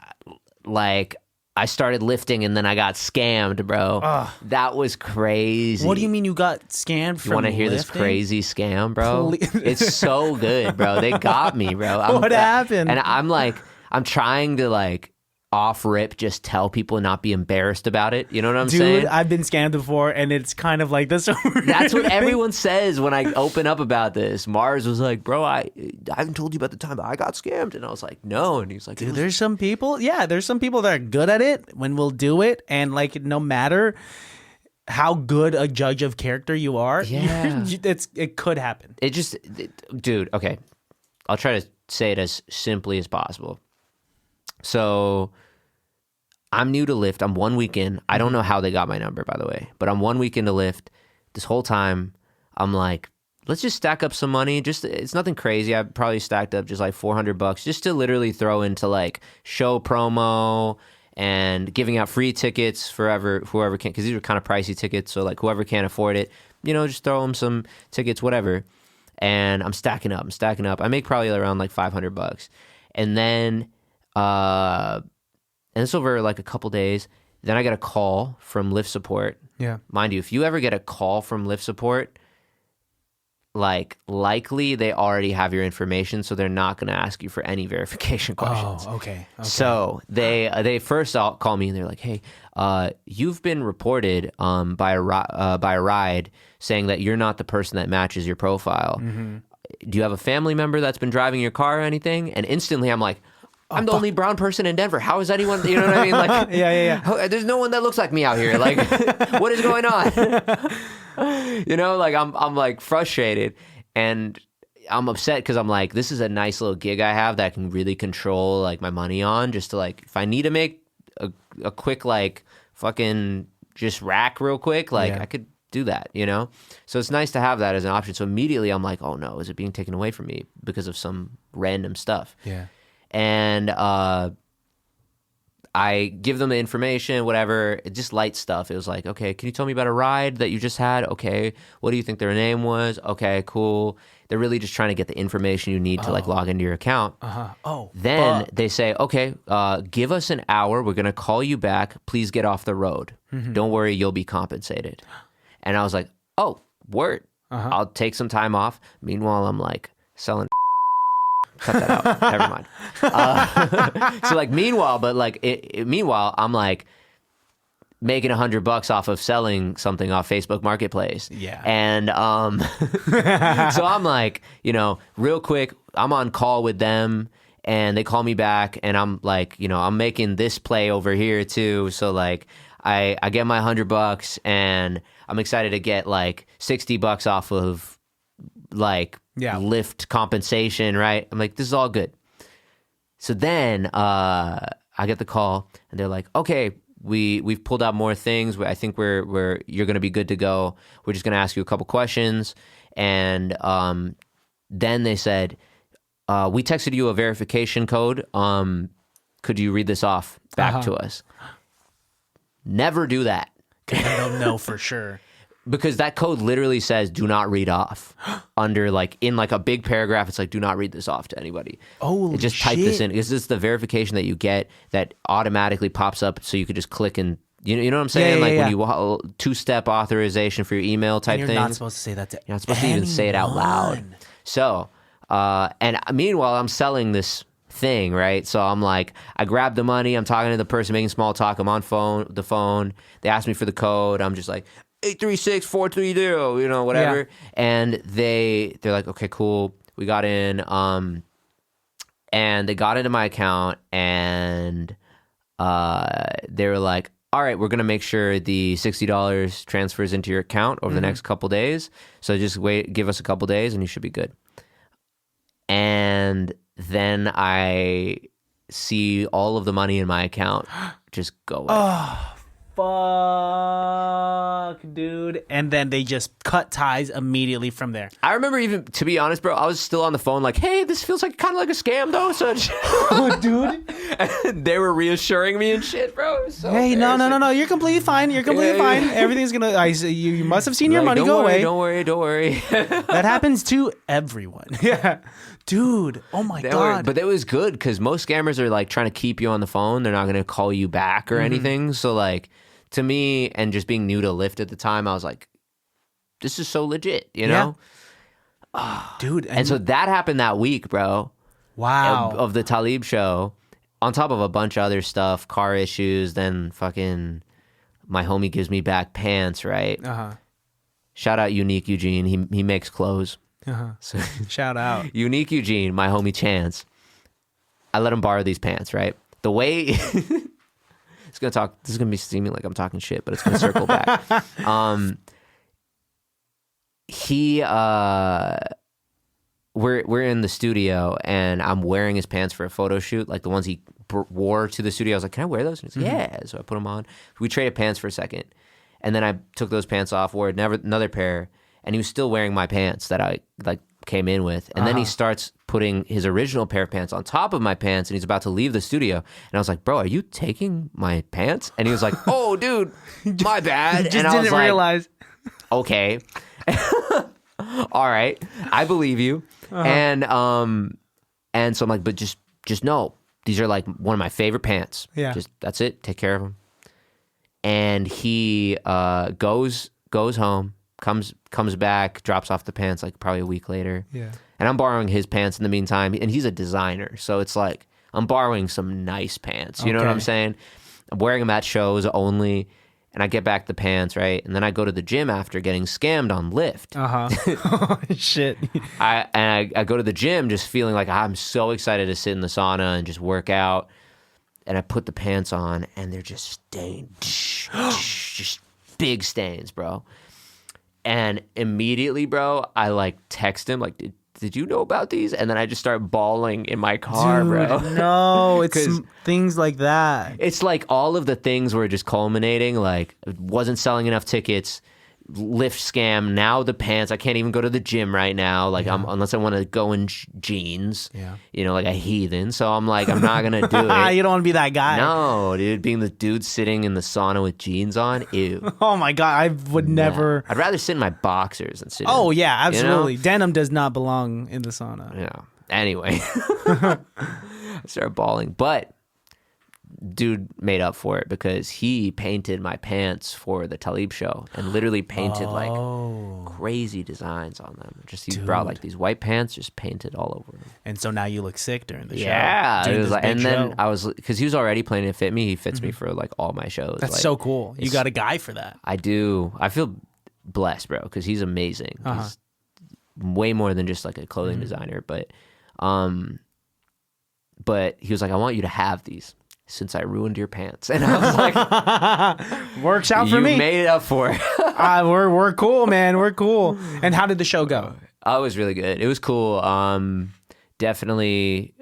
like I started lifting and then I got scammed, bro. That was crazy. What do you mean you got scammed from You want to hear this crazy scam, bro? It's so good, bro. They got me, bro. What happened? And I'm like, I'm trying to like off rip just tell people and not be embarrassed about it. You know what I'm saying? Dude, I've been scammed before and it's kind of like this. That's what everyone says when I open up about this. Mars was like, bro, I haven't told you about the time that I got scammed. And I was like, no. And he's like, dude, there's some people that are good at it when we'll do it. And like, no matter how good a judge of character you are, it could happen. Dude, okay. I'll try to say it as simply as possible. So I'm new to Lyft. I'm 1 week in. I don't know how they got my number, by the way, but I'm 1 week into Lyft. This whole time, I'm like, let's just stack up some money. Just, it's nothing crazy. I probably stacked up just like $400 just to literally throw into like show promo and giving out free tickets for whoever can, because these are kind of pricey tickets. So like whoever can't afford it, you know, just throw them some tickets, whatever. And I'm stacking up. I make probably around like $500. And then, and it's over like a couple days. Then I get a call from Lyft support. Yeah. Mind you, if you ever get a call from Lyft support, like likely they already have your information, so they're not going to ask you for any verification questions. Oh, okay. So they first call me and they're like, "Hey, you've been reported by a ride saying that you're not the person that matches your profile. Do you have a family member that's been driving your car or anything?" And instantly I'm like, I'm the only brown person in Denver. How is anyone, you know what I mean? Like, yeah. There's no one that looks like me out here. Like, what is going on? You know, like I'm like frustrated and I'm upset because I'm like, this is a nice little gig I have that I can really control like my money on, just to like, if I need to make a quick like fucking just rack real quick, like I could do that, you know? So it's nice to have that as an option. So immediately I'm like, oh no, is it being taken away from me because of some random stuff? Yeah. And I give them the information, whatever, just light stuff. It was like, okay, can you tell me about a ride that you just had? Okay, what do you think their name was? Okay, cool. They're really just trying to get the information you need to like log into your account. Then they say, okay, give us an hour. We're going to call you back. Please get off the road. Don't worry, you'll be compensated. And I was like, oh, word. I'll take some time off. Meanwhile, I'm like selling. Cut that out. Never mind. So like meanwhile, I'm like making $100 off of selling something off Facebook Marketplace. Yeah. And so I'm like, you know, real quick, I'm on call with them and they call me back and I'm like, you know, I'm making this play over here too. So like I get my $100 and I'm excited to get like $60 off of like lift compensation, right? I'm like, this is all good. So then I get the call and they're like, okay, we've pulled out more things. I think you're going to be good to go. We're just going to ask you a couple questions. And then they said, we texted you a verification code. Could you read this off back to us? Never do that. I don't know for sure. Because that code literally says do not read off under like in like a big paragraph. It's like do not read this off to anybody. Oh, just type this in. This is the verification that you get that automatically pops up, so you could just click and you know what I'm saying? When you 2-step authorization for your email type and thing. You're not supposed to say that to You're not supposed to even say it out loud. So, and meanwhile, I'm selling this thing, right? So I'm like, I grab the money. I'm talking to the person making small talk. I'm on the phone. They ask me for the code. I'm just like 836-430, whatever. Yeah. And they're like, okay, cool. We got in, and they got into my account, and they were like, all right, we're going to make sure the $60 transfers into your account over the next couple days. So just give us a couple days and you should be good. And then I see all of the money in my account just go away. Oh, fuck, dude. And then they just cut ties immediately from there. I remember even, to be honest, bro, I was still on the phone like, hey, this feels like kind of like a scam, though. So, oh, dude. And they were reassuring me and shit, bro. So hey, no. You're completely fine. Fine. Everything's going to, you must have seen your money go away. Don't worry. That happens to everyone. Yeah. Dude, oh my God. But it was good because most scammers are like trying to keep you on the phone. They're not going to call you back or anything. So like, to me, and just being new to Lyft at the time, I was like, this is so legit, you know? Oh, dude. And so that happened that week, bro. Wow. Of the Talib show, on top of a bunch of other stuff, car issues, then fucking my homie gives me back pants, right? Uh-huh. Shout out Unique Eugene. He makes clothes. Uh-huh. So, shout out. Unique Eugene, my homie Chance. I let him borrow these pants, right? The way... This is gonna be seeming like I'm talking shit, but it's gonna circle back. We're in the studio and I'm wearing his pants for a photo shoot, like the ones he wore to the studio. I was like, can I wear those? And he's like, yeah. So I put them on. We traded pants for a second, and then I took those pants off, wore another pair, and he was still wearing my pants that I like came in with. And then he starts putting his original pair of pants on top of my pants, and he's about to leave the studio. And I was like, bro, are you taking my pants? And he was like, oh, dude, my bad. Just and I didn't realize. Okay. All right. I believe you. And so I'm like, but just know, these are like one of my favorite pants. Yeah. Just, that's it. Take care of them. And he goes home, comes back, drops off the pants like probably a week later. Yeah. And I'm borrowing his pants in the meantime. And he's a designer. So it's like I'm borrowing some nice pants. You know what I'm saying? I'm wearing them at shows only. And I get back the pants, right? And then I go to the gym after getting scammed on Lyft. Oh, shit. I go to the gym just feeling like I'm so excited to sit in the sauna and just work out. And I put the pants on and they're just stained. Just big stains, bro. And immediately, bro, I like text him like, did you know about these? And then I just start bawling in my car, bro. No, it's things like that. It's like all of the things were just culminating. Like, wasn't selling enough tickets, Lyft scam, now the pants. I can't even go to the gym right now. Like, unless I want to go in jeans, like a heathen. So I'm like, I'm not going to do it. You don't want to be that guy. No, dude. Being the dude sitting in the sauna with jeans on, ew. Oh, my God. I would never. I'd rather sit in my boxers than sit Oh, yeah, absolutely. Denim does not belong in the sauna. Yeah. Anyway. I started bawling. But dude made up for it because he painted my pants for the Talib show and literally painted like crazy designs on them. He brought like these white pants, just painted all over them. And so now you look sick during the show. Yeah, it was like, and then I was, because he was already planning to fit me. He fits me for like all my shows. That's like, so cool. You got a guy for that. I do. I feel blessed, bro, because he's amazing. He's way more than just like a clothing designer, but he was like, I want you to have these. since I ruined your pants. And I was like, works out for you me. made it up for it. We're cool, man. We're cool. And how did the show go? Oh, it was really good. It was cool. Definitely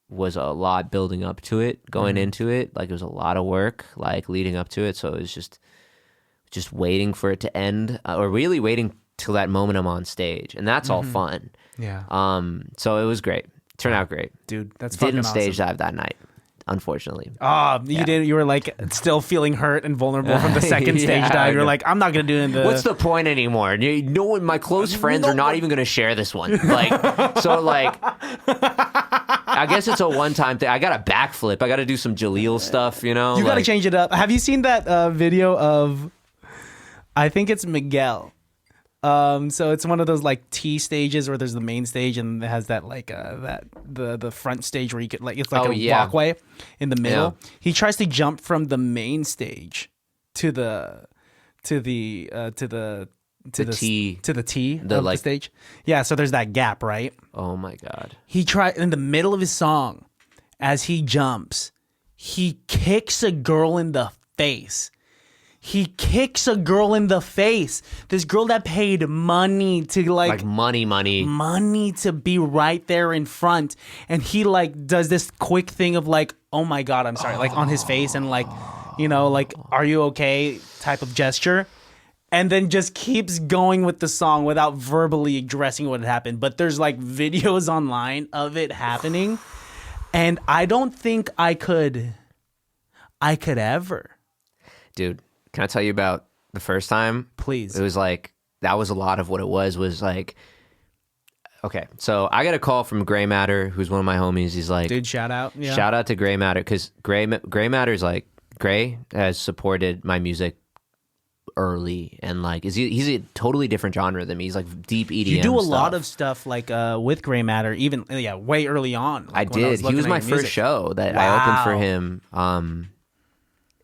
was a lot building up to it, going into it. Like, it was a lot of work, like, leading up to it. So it was just waiting for it to end, or really waiting till that moment I'm on stage. And that's all fun. Yeah. So it was great. Turned out great. Dude, that's fucking Didn't stage awesome. dive that night, unfortunately. Oh, you were like still feeling hurt and vulnerable from the second stage Yeah, dive. You're I know. like, I'm not going to do it in the... What's the point anymore? No one, my close friends are not even going to share this one. Like, so like, I guess it's a one-time thing. I got a backflip. I got to do some Jaleel stuff, you know? You got to like, change it up. Have you seen that video of, I think it's Miguel. So it's one of those like T stages where there's the main stage and it has that like the front stage where you could like, it's like walkway in the middle. Yeah. He tries to jump from the main stage to the T of the stage. Yeah, so there's that gap, right? Oh my God. He tried in the middle of his song, as he jumps, he kicks a girl in the face. He kicks a girl in the face. This girl that paid money to like money to be right there in front. And he like does this quick thing of like, oh my God, I'm sorry, like on his face and like, you know, like, are you okay type of gesture. And then just keeps going with the song without verbally addressing what had happened. But there's like videos online of it happening. And I don't think I could ever. Dude, can I tell you about the first time? Please. It was like, that was a lot of what it was like, okay, so I got a call from Gray Matter, who's one of my homies. He's like, dude, shout out. Yeah. Shout out to Gray Matter, because Gray Matter's like, Gray has supported my music early, and like, he's a totally different genre than me. He's like deep EDM. You do a stuff. lot of stuff like with Gray Matter, even way early on. Like I did. He was my first show that I opened for him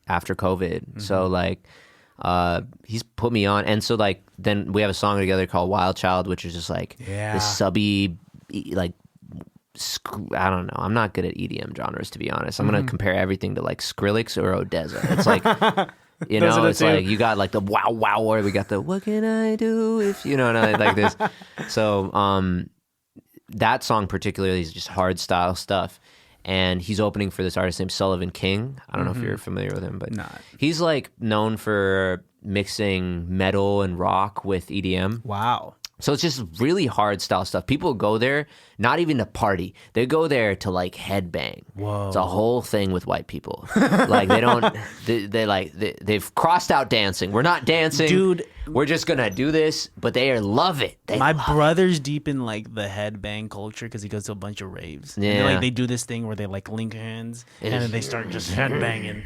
after COVID. So like, he's put me on, and so like then we have a song together called Wild Child, which is just like this subby, like, I don't know, I'm not good at EDM genres, to be honest. I'm gonna compare everything to like Skrillex or Odessa. It's like, you know, it's like you got like the wow, or we got the what can I do if you know, like this. So that song particularly is just hard style stuff. And he's opening for this artist named Sullivan King. I don't know if you're familiar with him, but he's like known for mixing metal and rock with EDM. Wow. So it's just really hard style stuff. People go there not even to party. They go there to like headbang. Whoa. It's a whole thing with white people. Like they've crossed out dancing. We're not dancing. Dude. We're just going to do this, but they love it. My brother's deep in like the headbang culture because he goes to a bunch of raves. Yeah. And they do this thing where they like link hands and then they start just headbanging.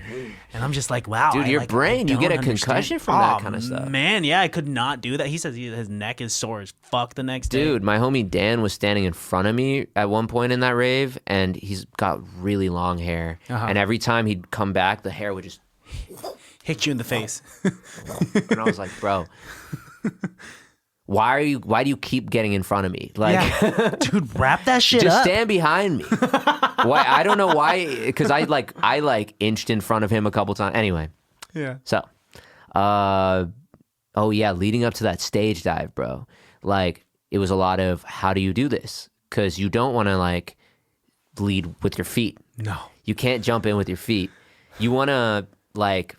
And I'm just like, wow. Dude, your brain, you get a concussion from that kind of stuff. Man, yeah, I could not do that. He says his neck is sore as fuck the next day. Dude, my homie Dan was standing in front of me at one point in that rave, and he's got really long hair. And every time he'd come back, the hair would just hit you in the face. And I was like, bro, why do you keep getting in front of me? Like, dude, wrap that shit just up. stand behind me. Why? I don't know why, because I inched in front of him a couple times. Anyway. Yeah. So, leading up to that stage dive, bro, like, it was a lot of, how do you do this? Because you don't want to like lead with your feet. No. You can't jump in with your feet. You want to like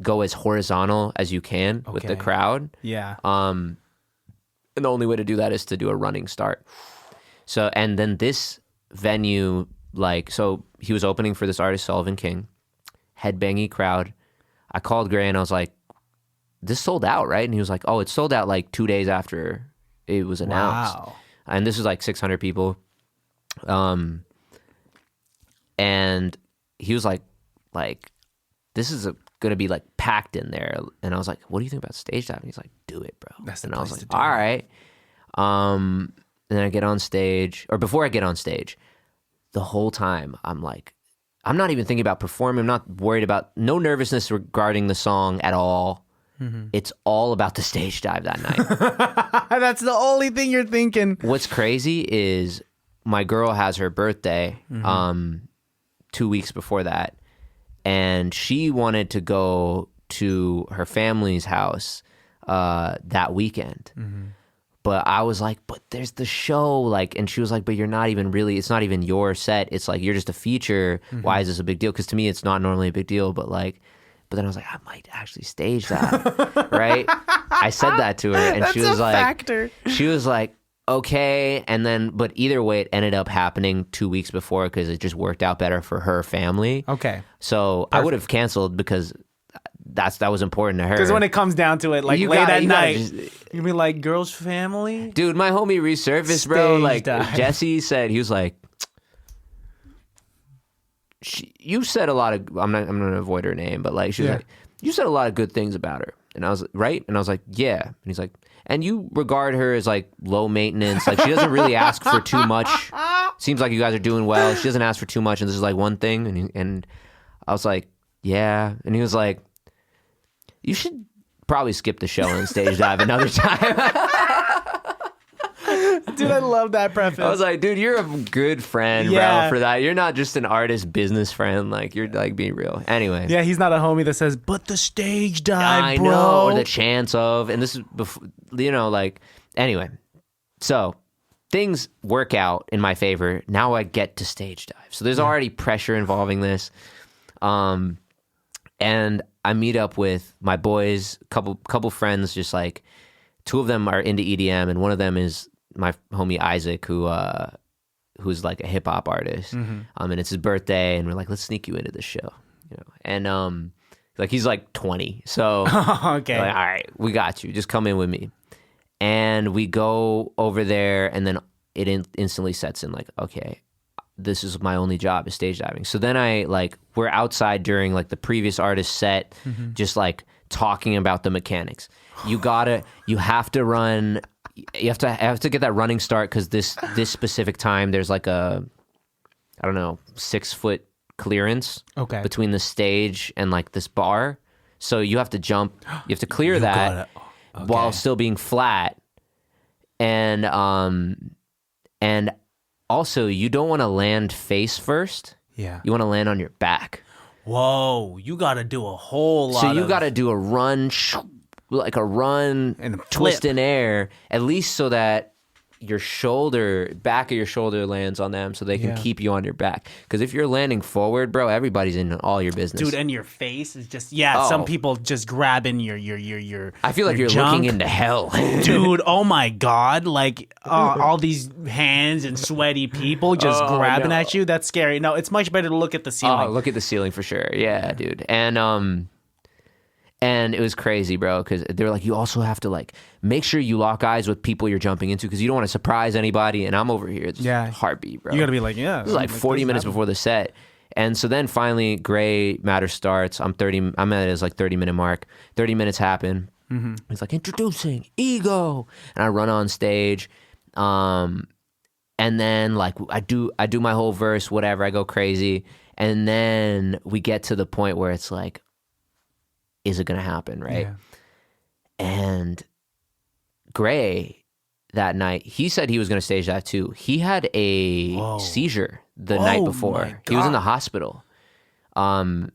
go as horizontal as you can with the crowd. Yeah. And the only way to do that is to do a running start. So, and then this venue, like, so he was opening for this artist, Sullivan King, headbangy crowd. I called Gray and I was like, this sold out, right? And he was like, oh, it sold out like 2 days after it was announced. Wow. And this was like 600 people. And he was like, this is going to be like packed in there. And I was like, what do you think about stage diving? He's like, do it, bro. And I was like, all right. And then I get on stage, or before I get on stage, the whole time I'm like, I'm not even thinking about performing. I'm not worried about, no nervousness regarding the song at all. Mm-hmm. It's all about the stage dive that night. That's the only thing you're thinking. What's crazy is my girl has her birthday 2 weeks before that, and she wanted to go to her family's house that weekend. But I was like, but there's the show, like, and she was like, but you're not even really, it's not even your set. It's like, you're just a feature. Why is this a big deal? Because to me, it's not normally a big deal, but then I was like, I might actually stage that, right? I said that to her, and she was like, okay. And then, but either way, it ended up happening 2 weeks before because it just worked out better for her family. Okay. So I would have canceled because that was important to her. Because when it comes down to it, like late at night, you'd be like, girl's family? Dude, my homie resurfaced, bro. Like, dive. Jesse said, he was like, you said a lot of, I'm going to avoid her name, but like, she was like, you said a lot of good things about her. And I was right. And I was like, yeah. And he's like, and you regard her as like low maintenance. Like, she doesn't really ask for too much. Seems like you guys are doing well. She doesn't ask for too much. And this is like one thing. And I was like, yeah. And he was like, you should probably skip the show and stage dive another time. Dude, I love that preface. I was like, dude, you're a good friend, bro, for that. You're not just an artist business friend. Like, you're like being real. Anyway. Yeah, he's not a homie that says, but the stage dive, bro. I know, or the chance of. And this is, before, you know, like, anyway. So, things work out in my favor. Now I get to stage dive. So, there's already pressure involving this. And I meet up with my boys, couple friends, just like, two of them are into EDM, and one of them is my homie Isaac, who's like a hip hop artist. And it's his birthday, and we're like, let's sneak you into the show, you know. And like, he's like 20, so okay, like, all right, we got you. Just come in with me, and we go over there, and then it instantly sets in like, okay, this is my only job is stage diving. So then we're outside during like the previous artist set, just like talking about the mechanics. You have to run. You have to get that running start because this specific time there's like a, I don't know, 6 foot clearance between the stage and like this bar. So you have to jump. You have to clear that while still being flat, and also you don't want to land face first. Yeah, you want to land on your back. Whoa, you got to do a whole lot. So you got to do a run. Like a run and twist in air, at least so that your back of your shoulder lands on them so they can keep you on your back. Because if you're landing forward, bro, everybody's in all your business. Dude, and your face is just, some people just grabbing your I feel like you're junk. looking into hell. Dude, oh my God. Like all these hands and sweaty people just grabbing at you. That's scary. No, it's much better to look at the ceiling. Oh, look at the ceiling for sure. Yeah, dude. And it was crazy, bro, because they were like, you also have to like make sure you lock eyes with people you're jumping into because you don't want to surprise anybody. And I'm over here, heartbeat, bro. You got to be like, This is like 40 minutes before the set. And so then finally, gray matter starts. I'm at his like 30-minute mark. 30 minutes happen. He's like, introducing Ego. And I run on stage. And then like I do my whole verse, whatever. I go crazy. And then we get to the point where it's like, is it going to happen, right? Yeah. And Gray, that night, he said he was going to stage that too. He had a seizure the night before. He was in the hospital. And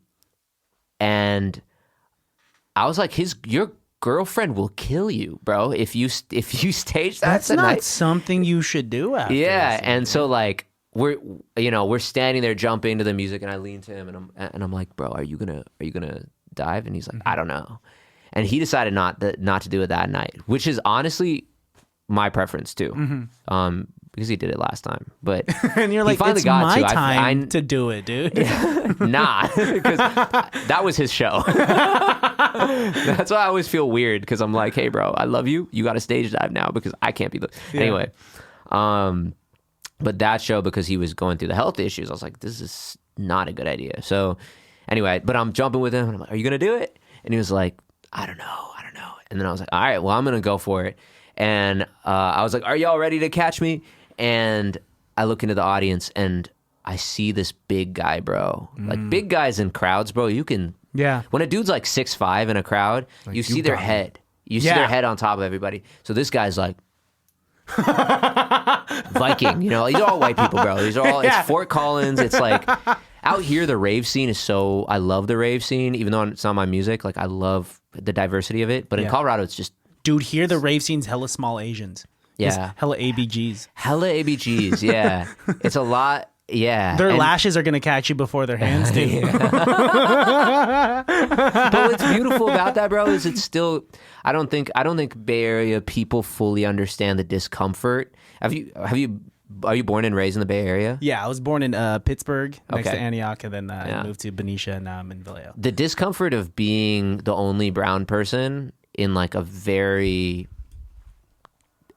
I was like, your girlfriend will kill you, bro, if you stage that. That's not something you should do after. Yeah, and so like we're standing there jumping to the music, and I lean to him and I'm like, bro, are you gonna dive? And he's like, I don't know. And he decided not to do it that night, which is honestly my preference too, because he did it last time. But and you're like, it's my time to do it, dude. Nah, because that was his show. That's why I always feel weird, because I'm like, hey, bro, I love you. You got to stage dive now because I can't be anyway. But that show, because he was going through the health issues, I was like, this is not a good idea. So anyway, but I'm jumping with him, and I'm like, are you going to do it? And he was like, I don't know. And then I was like, all right, well, I'm going to go for it. And I was like, are y'all ready to catch me? And I look into the audience, and I see this big guy, bro. Like, big guys in crowds, bro, you can... Yeah. When a dude's like 6'5" in a crowd, like, you see their head. You see their head on top of everybody. So this guy's like... Viking, you know, these are all white people, bro. These are all, Yeah. it's Fort Collins. It's like out here, the rave scene is so, I love the rave scene, even though it's not my music. Like I love the diversity of it. But in Yeah. Colorado, it's just, Dude, here the rave scene's hella small Asians. It's yeah, hella ABGs. hella ABGs. Yeah. It's a lot. Yeah. Their And- lashes are gonna catch you before their hands do. But what's beautiful about that, bro, is it's still, I don't think Bay Area people fully understand the discomfort. Are you born and raised in the Bay Area? Yeah, I was born in Pittsburgh, next to Okay. Antioch, and then I Yeah. moved to Benicia, and now I'm in Vallejo. The discomfort of being the only brown person in like a very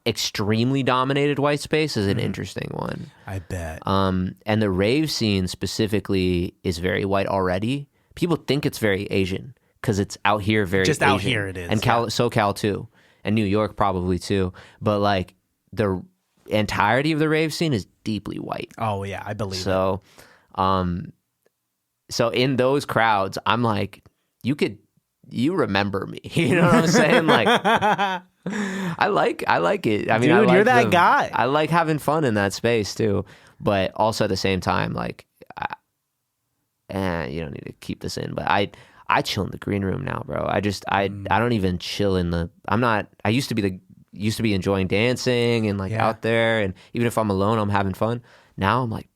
extremely dominated white space is an interesting one. I bet. And the rave scene specifically is very white already. People think it's very Asian because it's out here very Just Asian. out here it is, And SoCal too. And New York probably too. But like the entirety of the rave scene is deeply white. Oh yeah, I believe it. So so in those crowds, I'm like, you remember me. You know what I'm saying? Like I like it. I mean, Dude, I like you're that guy. I like having fun in that space too. But also at the same time, like, you don't need to keep this in. But I chill in the green room now, bro. I don't even chill in the. I used to be enjoying dancing and like Yeah. out there, and even if I'm alone, I'm having fun. Now I'm like,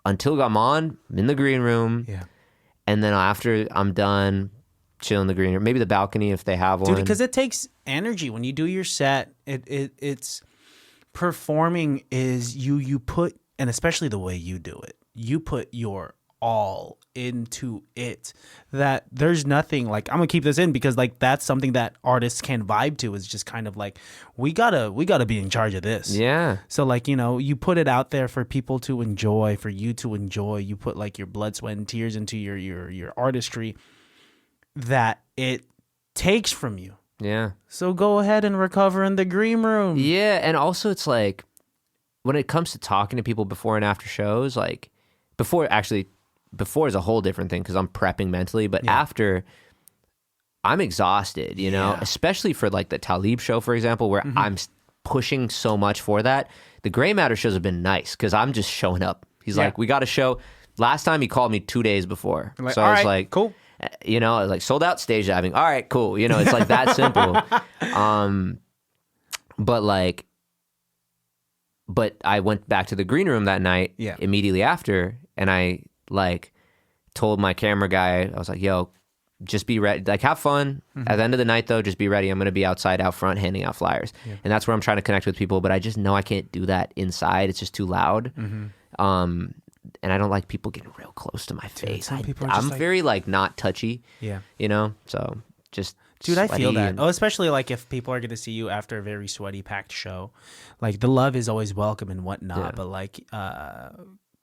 until I'm on, I'm in the green room, Yeah. and then after I'm done, chill in the green room, maybe the balcony if they have one. Dude, because it takes energy when you do your set. It's performing is you put, and especially the way you do it, you put your all into it. That there's nothing like, I'm gonna keep this in because like that's something that artists can vibe to, is just kind of like we gotta be in charge of this. Yeah. So like, you know, you put it out there for people to enjoy, for you to enjoy. You put like your blood, sweat, and tears into your artistry that it takes from you. Yeah. So go ahead and recover in the green room. Yeah, and also it's like when it comes to talking to people before and after shows, like before is a whole different thing because I'm prepping mentally, but after I'm exhausted, you know, Yeah. especially for like the Talib show, for example, where I'm pushing so much for that. The Gray Matter shows have been nice because I'm just showing up. He's Yeah. like, we got a show. Last time he called me 2 days before. Like, so all I was right, like, cool. You know, like sold out stage diving. All right, cool. You know, it's like that simple. But I went back to the green room that night immediately after, and I like told my camera guy, I was like, yo, just be ready. Like, have fun. At the end of the night, though, just be ready. I'm going to be outside out front handing out flyers. And that's where I'm trying to connect with people, but I just know I can't do that inside. It's just too loud. And I don't like people getting real close to my face. some people are just I'm like- very like not touchy. Yeah. You know? So just Dude, I feel sweaty that. and- Oh, especially like if people are going to see you after a very sweaty, packed show. Like the love is always welcome and whatnot, Yeah. but like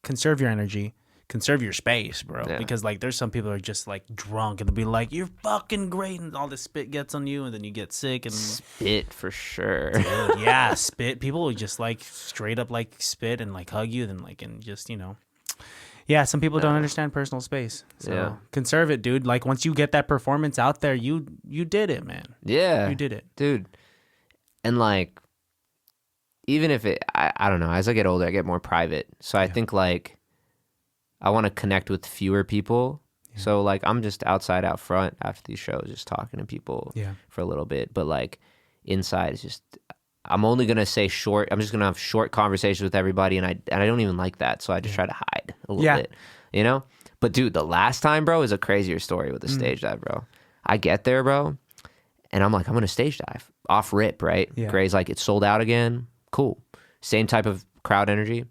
conserve your energy, conserve your space, bro. Yeah. Because like there's some people who are just like drunk and they'll be like, "You're fucking great," and all this spit gets on you, and then you get sick and Spit for sure. Dude, yeah, spit. People will just like straight up like spit and like hug you, then like and just, you know. Yeah, some people don't understand personal space. So Yeah. conserve it, dude. Like once you get that performance out there, you did it, man. Yeah. You did it. Dude. And like, even if I don't know, as I get older, I get more private. So I think like, I want to connect with fewer people. Yeah. So like, I'm just outside out front after these shows, just talking to people for a little bit. But like inside is just, I'm only going to say short, I'm just going to have short conversations with everybody. And I don't even like that. So I just try to hide a little bit, you know? But dude, the last time, bro, is a crazier story with the stage dive, bro. I get there, bro. And I'm like, I'm going to stage dive off rip, right? Yeah. Gray's like, it's sold out again. Cool. Same type of crowd energy.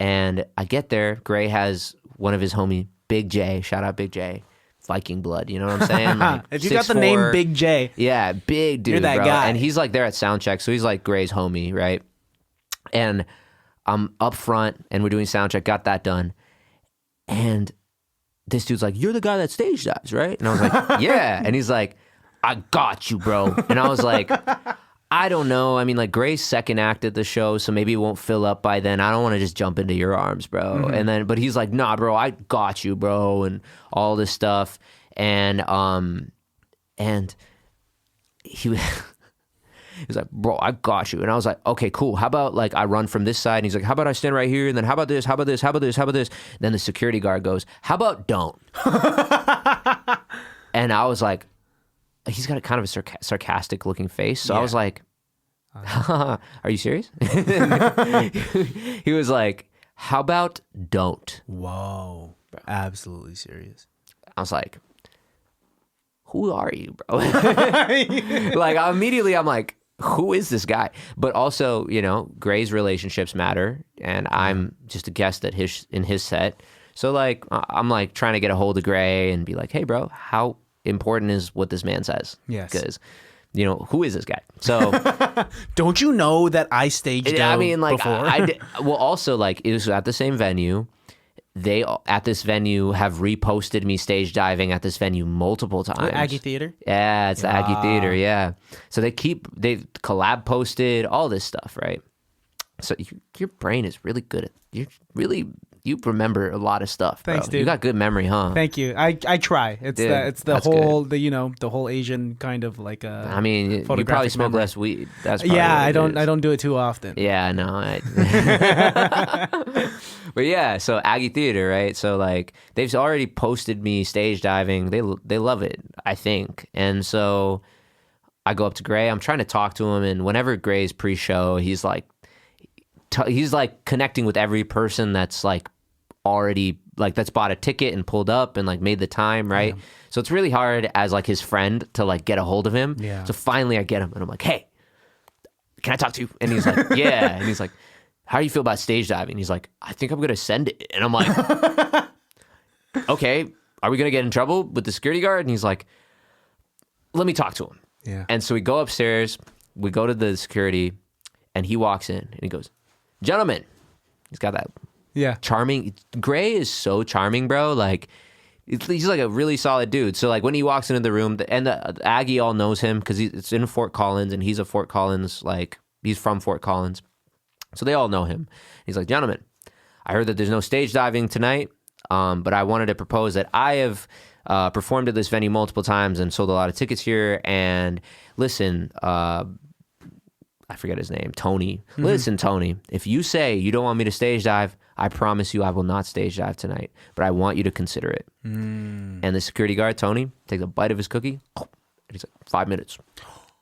And I get there. Gray has one of his homie, Big J. Shout out Big J. Viking blood. You know what I'm saying? Like, If you got the name Big J. Yeah, big dude, You're that bro. guy. And he's like there at sound check. So he's like Gray's homie, right? And I'm up front and we're doing sound check. Got that done. And this dude's like, "You're the guy that stage dives, right?" And I was like, "Yeah." And he's like, "I got you, bro." And I was like, I don't know. I mean, like Gray's second act at the show, so maybe it won't fill up by then. I don't want to just jump into your arms, bro. And then, but he's like, "Nah, bro, I got you, bro," and all this stuff. And he He's like, bro, I got you. And I was like, okay, cool. How about like I run from this side? And he's like, how about I stand right here? And then how about this? How about this? How about this? How about this? Then the security guard goes, how about don't? And I was like, he's got a kind of a sarcastic looking face. So I was like, are you serious? He was like, how about don't? Whoa. Absolutely serious. I was like, who are you, bro? Like immediately I'm like, who is this guy? But also, you know, Gray's relationships matter, and I'm just a guest at in his set. So like I'm like trying to get a hold of Gray and be like, hey bro, how important is what this man says? Yes. Because, you know, who is this guy? So don't you know that I staged I mean, like before? I did, well, also like it was at the same venue. They at this venue have reposted me stage diving at this venue multiple times. Aggie Theater? Yeah, it's the Aggie Theater. Yeah, so they collab posted all this stuff, right? So your brain is really good at you remember a lot of stuff, bro. Thanks, dude. You got good memory, huh? Thank you. I try. It's Dude, the whole the whole Asian kind of like I mean, you probably photographic smoke memory. less weed. That's probably Yeah, what I don't do it too often. Yeah, no. But yeah, so Aggie Theater, right? So like they've already posted me stage diving. They love it, I think. And so I go up to Gray. I'm trying to talk to him, and whenever Gray's pre-show, he's like connecting with every person that's like already like that's bought a ticket and pulled up and like made the time, right? Yeah. So it's really hard as like his friend to like get a hold of him. Yeah. So finally I get him and I'm like, hey, can I talk to you? And he's like, yeah. And he's like, how do you feel about stage diving? He's like, I think I'm gonna send it. And I'm like, okay, are we gonna get in trouble with the security guard? And he's like, let me talk to him. Yeah. And so we go upstairs, we go to the security, and he walks in and he goes, gentlemen, he's got that charming. Gray is so charming, bro. Like he's like a really solid dude. So like when he walks into the room, and the Aggie all knows him because it's in Fort Collins, and he's a Fort Collins, like he's from Fort Collins, so they all know him. He's like, gentlemen, I heard that there's no stage diving tonight, but I wanted to propose that I have performed at this venue multiple times and sold a lot of tickets here. And listen, I forget his name, Tony. Mm-hmm. Listen, Tony, if you say you don't want me to stage dive, I promise you I will not stage dive tonight, but I want you to consider it. And the security guard, Tony, takes a bite of his cookie, and he's like, 5 minutes.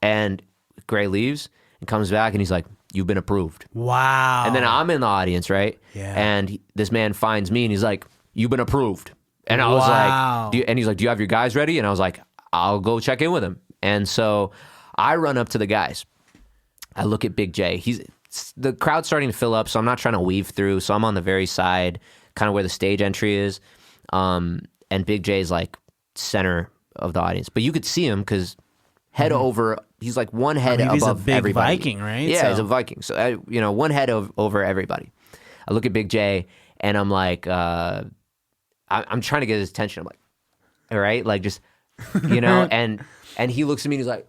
And Gray leaves and comes back, and he's like, you've been approved. Wow. And then I'm in the audience, right? Yeah. And this man finds me, and he's like, you've been approved. And I was like, and he's like, do you have your guys ready? And I was like, I'll go check in with him. And so I run up to the guys. I look at Big J. The crowd's starting to fill up, so I'm not trying to weave through. So I'm on the very side, kind of where the stage entry is. And Big J's like center of the audience. But you could see him because head over, he's like one head above he's a big everybody. Viking, right? Yeah, he's a Viking. So, one head over everybody. I look at Big J, and I'm like, I'm trying to get his attention. I'm like, all right, like just, and he looks at me and he's like,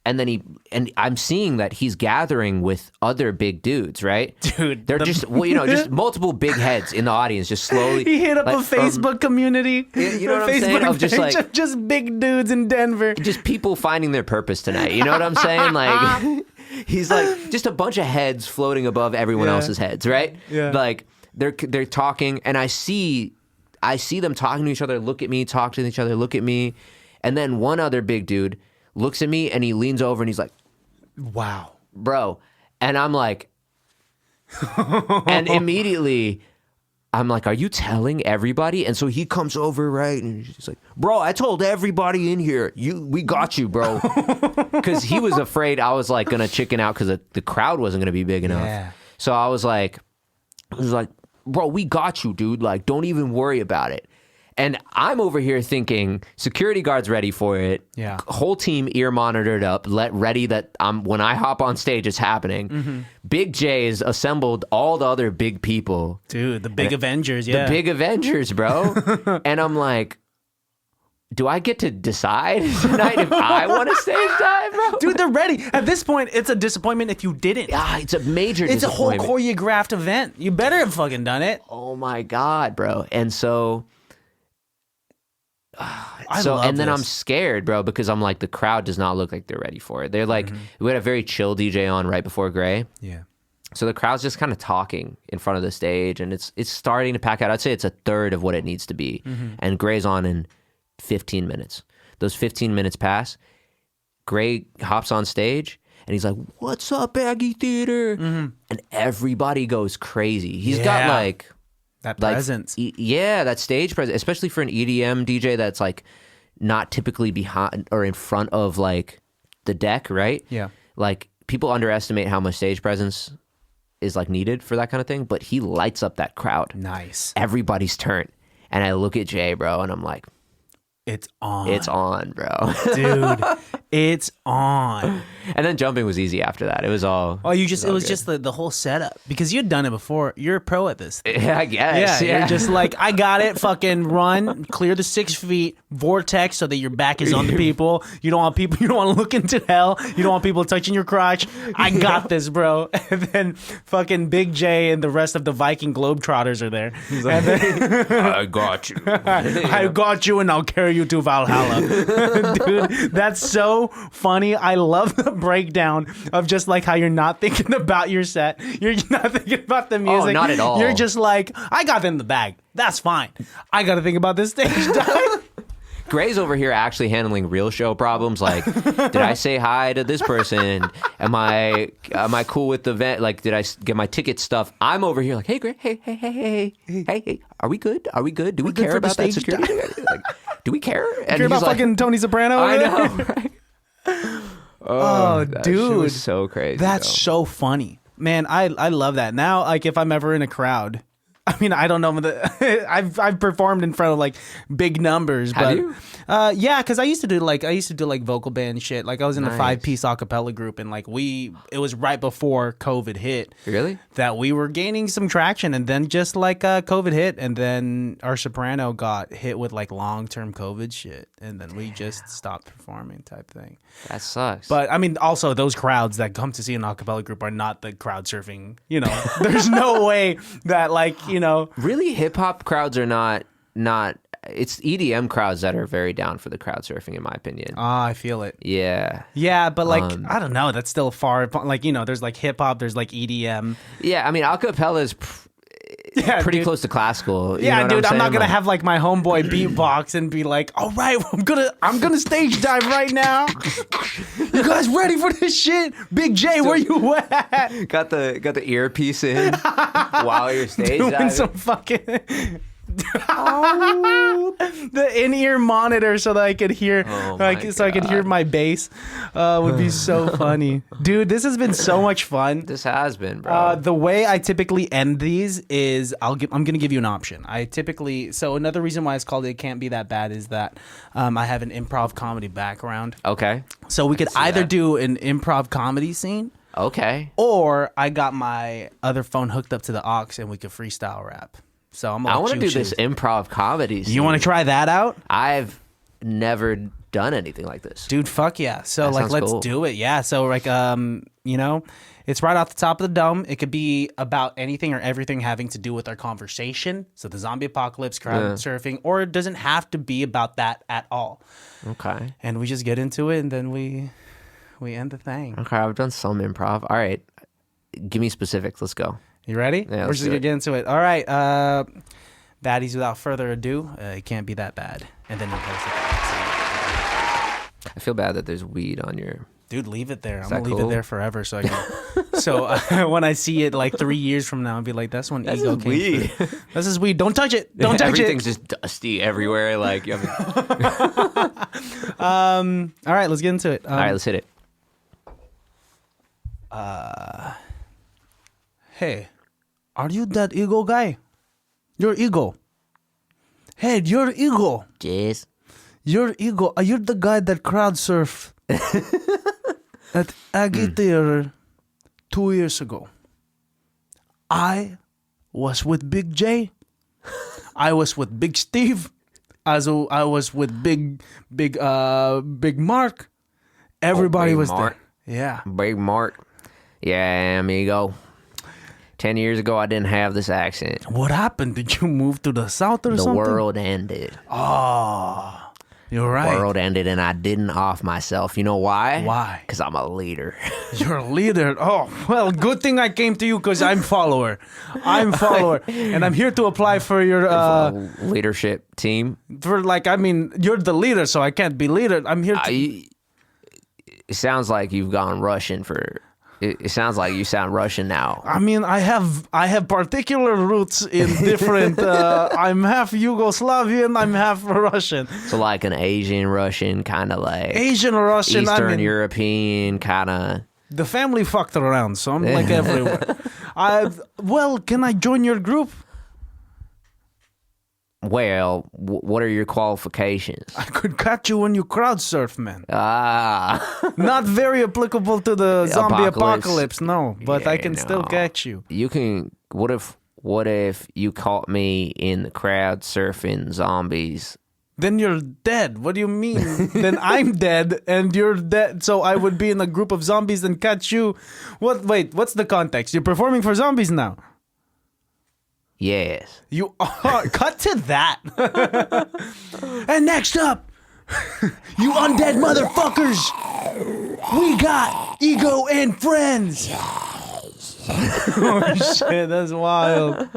and I'm seeing that he's gathering with other big dudes, right? Dude, they're just multiple big heads in the audience, just slowly. He hit up a Facebook community. You know what I'm saying? Of just like just big dudes in Denver, just people finding their purpose tonight. You know what I'm saying? Like he's like just a bunch of heads floating above everyone else's heads, right? Yeah. Like they're talking, and I see them talking to each other, look at me, talk to each other, look at me, and then one other big dude looks at me and he leans over and he's like, wow, bro. And I'm like, and immediately I'm like, are you telling everybody? And so he comes over, right? And he's like, bro, I told everybody in here, we got you, bro. Because he was afraid I was like going to chicken out because the crowd wasn't going to be big enough. Yeah. So I was like, bro, we got you, dude. Like, don't even worry about it. And I'm over here thinking, security guard's ready for it. Yeah. Whole team ear monitored up, ready that when I hop on stage, it's happening. Mm-hmm. Big J's assembled all the other big people. Dude, the big Avengers, yeah. The big Avengers, bro. And I'm like, do I get to decide tonight if I want to stage dive, bro? Dude, they're ready. At this point, it's a disappointment if you didn't. Yeah, it's a major It's a whole disappointment. choreographed event. You better have fucking done it. Oh my God, bro. And so And then I'm scared, bro, because I'm like, the crowd does not look like they're ready for it. They're like, we had a very chill DJ on right before Gray. Yeah. So the crowd's just kind of talking in front of the stage, and it's starting to pack out. I'd say it's a third of what it needs to be. And Gray's on in 15 minutes. Those 15 minutes pass. Gray hops on stage, and he's like, "What's up, Aggie Theater?" And everybody goes crazy. He's got like that presence. That stage presence, especially for an EDM DJ that's like not typically behind or in front of like the deck, right? Yeah. Like people underestimate how much stage presence is like needed for that kind of thing, but he lights up that crowd. Nice. Everybody's turn. And I look at Jay, bro, and I'm like, it's on. It's on, bro. Dude, it's on. And then jumping was easy after that. It was all... Oh, it was just the whole setup. Because you'd done it before. You're a pro at this. Yeah, I guess. Yeah, you're just like, I got it. Fucking run, clear the 6 feet, vortex so that your back is on the people. You don't want to look into hell. You don't want people touching your crotch. I got this, bro. And then fucking Big J and the rest of the Viking Globetrotters are there. Like, I got you. I got you, and I'll carry you to Valhalla. Dude, that's so funny. I love the breakdown of just like how you're not thinking about your set. You're not thinking about the music. Oh, not at all. You're just like, I got them in the bag. That's fine. I got to think about this stage dive. Gray's over here actually handling real show problems. Like, did I say hi to this person? Am I cool with the event? Like, did I get my ticket stuff? I'm over here like, hey, Gray, hey, are we good? Are we good? Do we care about that security? Like, do we care? And care about like, fucking Tony Soprano? I know, right? Oh, that dude, shit was so crazy. That's so funny, man. I love that. Now, like, if I'm ever in a crowd, I mean, I don't know. I've performed in front of like big numbers, but have you? Yeah, because I used to do like vocal band shit. Like I was in a 5-piece a cappella group, and like it was right before COVID hit. Really? That we were gaining some traction, and then just like COVID hit, and then our soprano got hit with like long-term COVID shit, and then we just stopped performing type thing. That sucks. But I mean, also those crowds that come to see an a cappella group are not the crowd surfing. You know, there's no way that like. You know, really, hip hop crowds are not. It's EDM crowds that are very down for the crowd surfing, in my opinion. I feel it. Yeah, but like I don't know. That's still far. Like there's like hip hop. There's like EDM. Yeah, I mean, acapella is pretty close to classical. You know dude, I'm not gonna have like my homeboy beatbox and be like, all right, I'm gonna stage dive right now. You guys ready for this shit? Big J, where you at? Got the earpiece in while you're stage doing diving. some fucking. The in-ear monitor so that I could hear I could hear my bass would be so funny. Dude, this has been so much fun. This has been, bro. The way I typically end these is I'm gonna give you an option. So another reason why it's called It Can't Be That Bad is that I have an improv comedy background. Okay. So we could either do an improv comedy scene. Okay. Or I got my other phone hooked up to the aux and we could freestyle rap. So I want to do this improv comedy scene. You want to try that out? I've never done anything like this. Dude, fuck yeah. So like let's do it. Yeah. So like it's right off the top of the dome. It could be about anything or everything having to do with our conversation. So the zombie apocalypse, crowd surfing, or it doesn't have to be about that at all. Okay. And we just get into it and then we end the thing. Okay, I've done some improv. All right. Give me specifics. Let's go. You ready? Yeah, we're just gonna get into it. All right, baddies. Without further ado, it can't be that bad. And then you post it. I feel bad that there's weed on your. Dude, leave it there. I'm gonna leave it there forever, so I can. When I see it like 3 years from now, I'll be like, "That's when ego came weed. through. This is weed. Don't touch it. Don't touch Everything's just dusty everywhere. Like, all right, let's get into it. All right, let's hit it. Hey, are you that ego guy? Your ego. Hey, your ego. Yes. Your ego. You're the guy that crowd surfed at Aggie Theater 2 years ago. I was with Big J. I was with Big Steve. I was with Big Mark. Everybody was Mark. there. Yeah. Big Mark. Yeah, amigo. 10 years ago, I didn't have this accent. What happened? Did you move to the south or the something? world ended. Oh. You're right. World ended and I didn't off myself. You know why? Why? Because I'm a leader. You're a leader. Oh, well, good thing I came to you because I'm follower. And I'm here to apply for your leadership team. You're the leader, so I can't be leader. I'm here to. It sounds like you've gone Russian for. It sounds like you sound Russian now. I mean, I have particular roots in different. I'm half Yugoslavian. I'm half Russian. So like an Asian Russian, kind of like Asian Russian, Eastern European kind of. The family fucked around, so I'm like everywhere. Well, can I join your group? Well, what are your qualifications? I could catch you when you crowd surf, man. Not very applicable to the zombie apocalypse, no. But I can still catch you. You can. What if you caught me in the crowd surfing zombies? Then you're dead. What do you mean? Then I'm dead and you're dead. So I would be in a group of zombies and catch you. Wait, what's the context? You're performing for zombies now. Yes. You are. Cut to that. And next up, you undead motherfuckers, we got Ego and Friends. Oh shit, that's wild.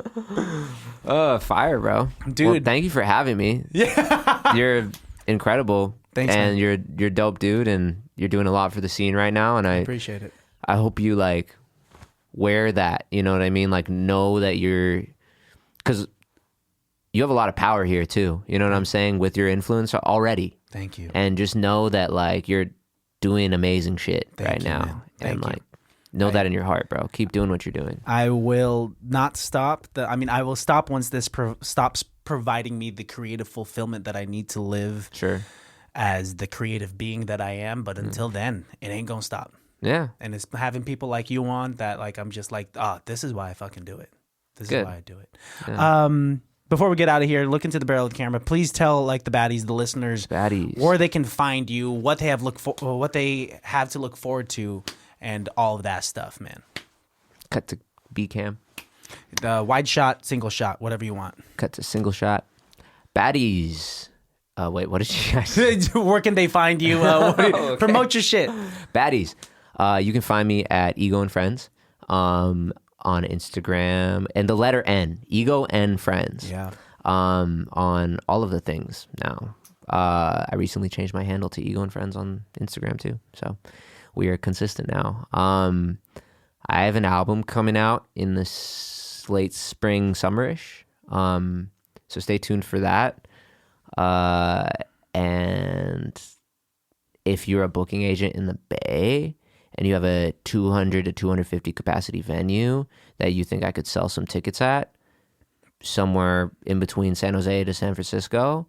Fire, bro. Dude. Well, thank you for having me. Yeah. You're incredible. Thanks, and man. you're dope, dude, and you're doing a lot for the scene right now, and I appreciate it. I hope you like wear that, you know what I mean? Like know that you're, because you have a lot of power here too, you know what I'm saying, with your influence already. Thank you. And just know that like you're doing amazing shit Thank you, now. man. Thank and you. like know that in your heart, bro. Keep doing what you're doing. I will not stop. I will stop once this stops providing me the creative fulfillment that I need to live Sure. as the creative being that I am. But until then, it ain't gonna stop. Yeah. And it's having people like you on that, like, I'm just like, this is why I fucking do it. This Good. is why I do it. Yeah. Before we get out of here, look into the barrel of the camera. Please tell like the baddies, the listeners, where they can find you, what they have to look forward to, and all of that stuff, man. Cut to B cam. The wide shot, single shot, whatever you want. Cut to single shot. Baddies. Wait, what did you guys say? Where can they find you? Okay. Promote your shit. Baddies. You can find me at Ego and Friends on Instagram, and the letter N, Ego and Friends. Yeah. On all of the things now. I recently changed my handle to Ego and Friends on Instagram too, so we are consistent now. I have an album coming out in this late spring, summerish. So stay tuned for that. And if you're a booking agent in the Bay and you have a 200 to 250 capacity venue that you think I could sell some tickets at, somewhere in between San Jose to San Francisco,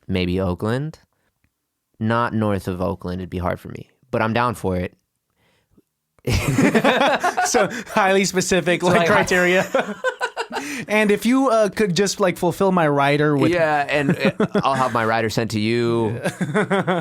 maybe Oakland, not north of Oakland, it'd be hard for me, but I'm down for it. So highly specific criteria. And if you could just like fulfill my rider with and I'll have my rider sent to you.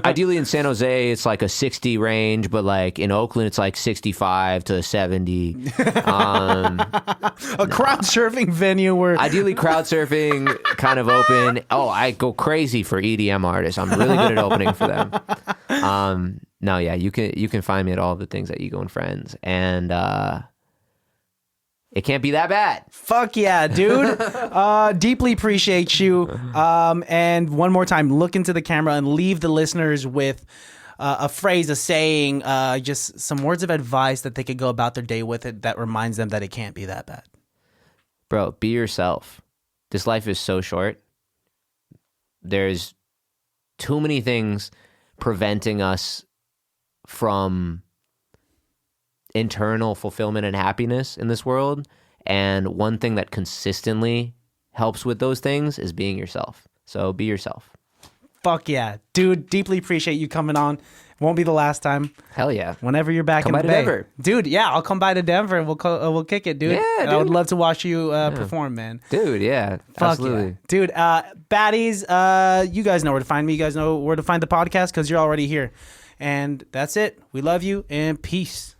Ideally in San Jose it's like a 60 range, but like in Oakland it's like 65 to 70. A crowd surfing venue where ideally crowd surfing, kind of open. Oh, I go crazy for EDM artists. I'm really good at opening for them. No, yeah, you can find me at all of the things at Ego and Friends, and it can't be that bad. Fuck yeah, dude. Deeply appreciate you. And one more time, look into the camera and leave the listeners with a phrase, a saying, just some words of advice that they could go about their day with it that reminds them that it can't be that bad. Bro, be yourself. This life is so short. There's too many things preventing us from internal fulfillment and happiness in this world, and one thing that consistently helps with those things is being yourself. So be yourself. Fuck yeah, dude. Deeply appreciate you coming on. Won't be the last time. Hell yeah. Whenever you're back come in by the to Bay, Denver. dude. Yeah, I'll come by to Denver and we'll kick it, dude. Yeah, And dude. I would love to watch you perform, man. Dude, yeah. Fuck absolutely. yeah. Dude, baddies, you guys know where to find me. You guys know where to find the podcast because you're already here. And that's it. We love you and peace.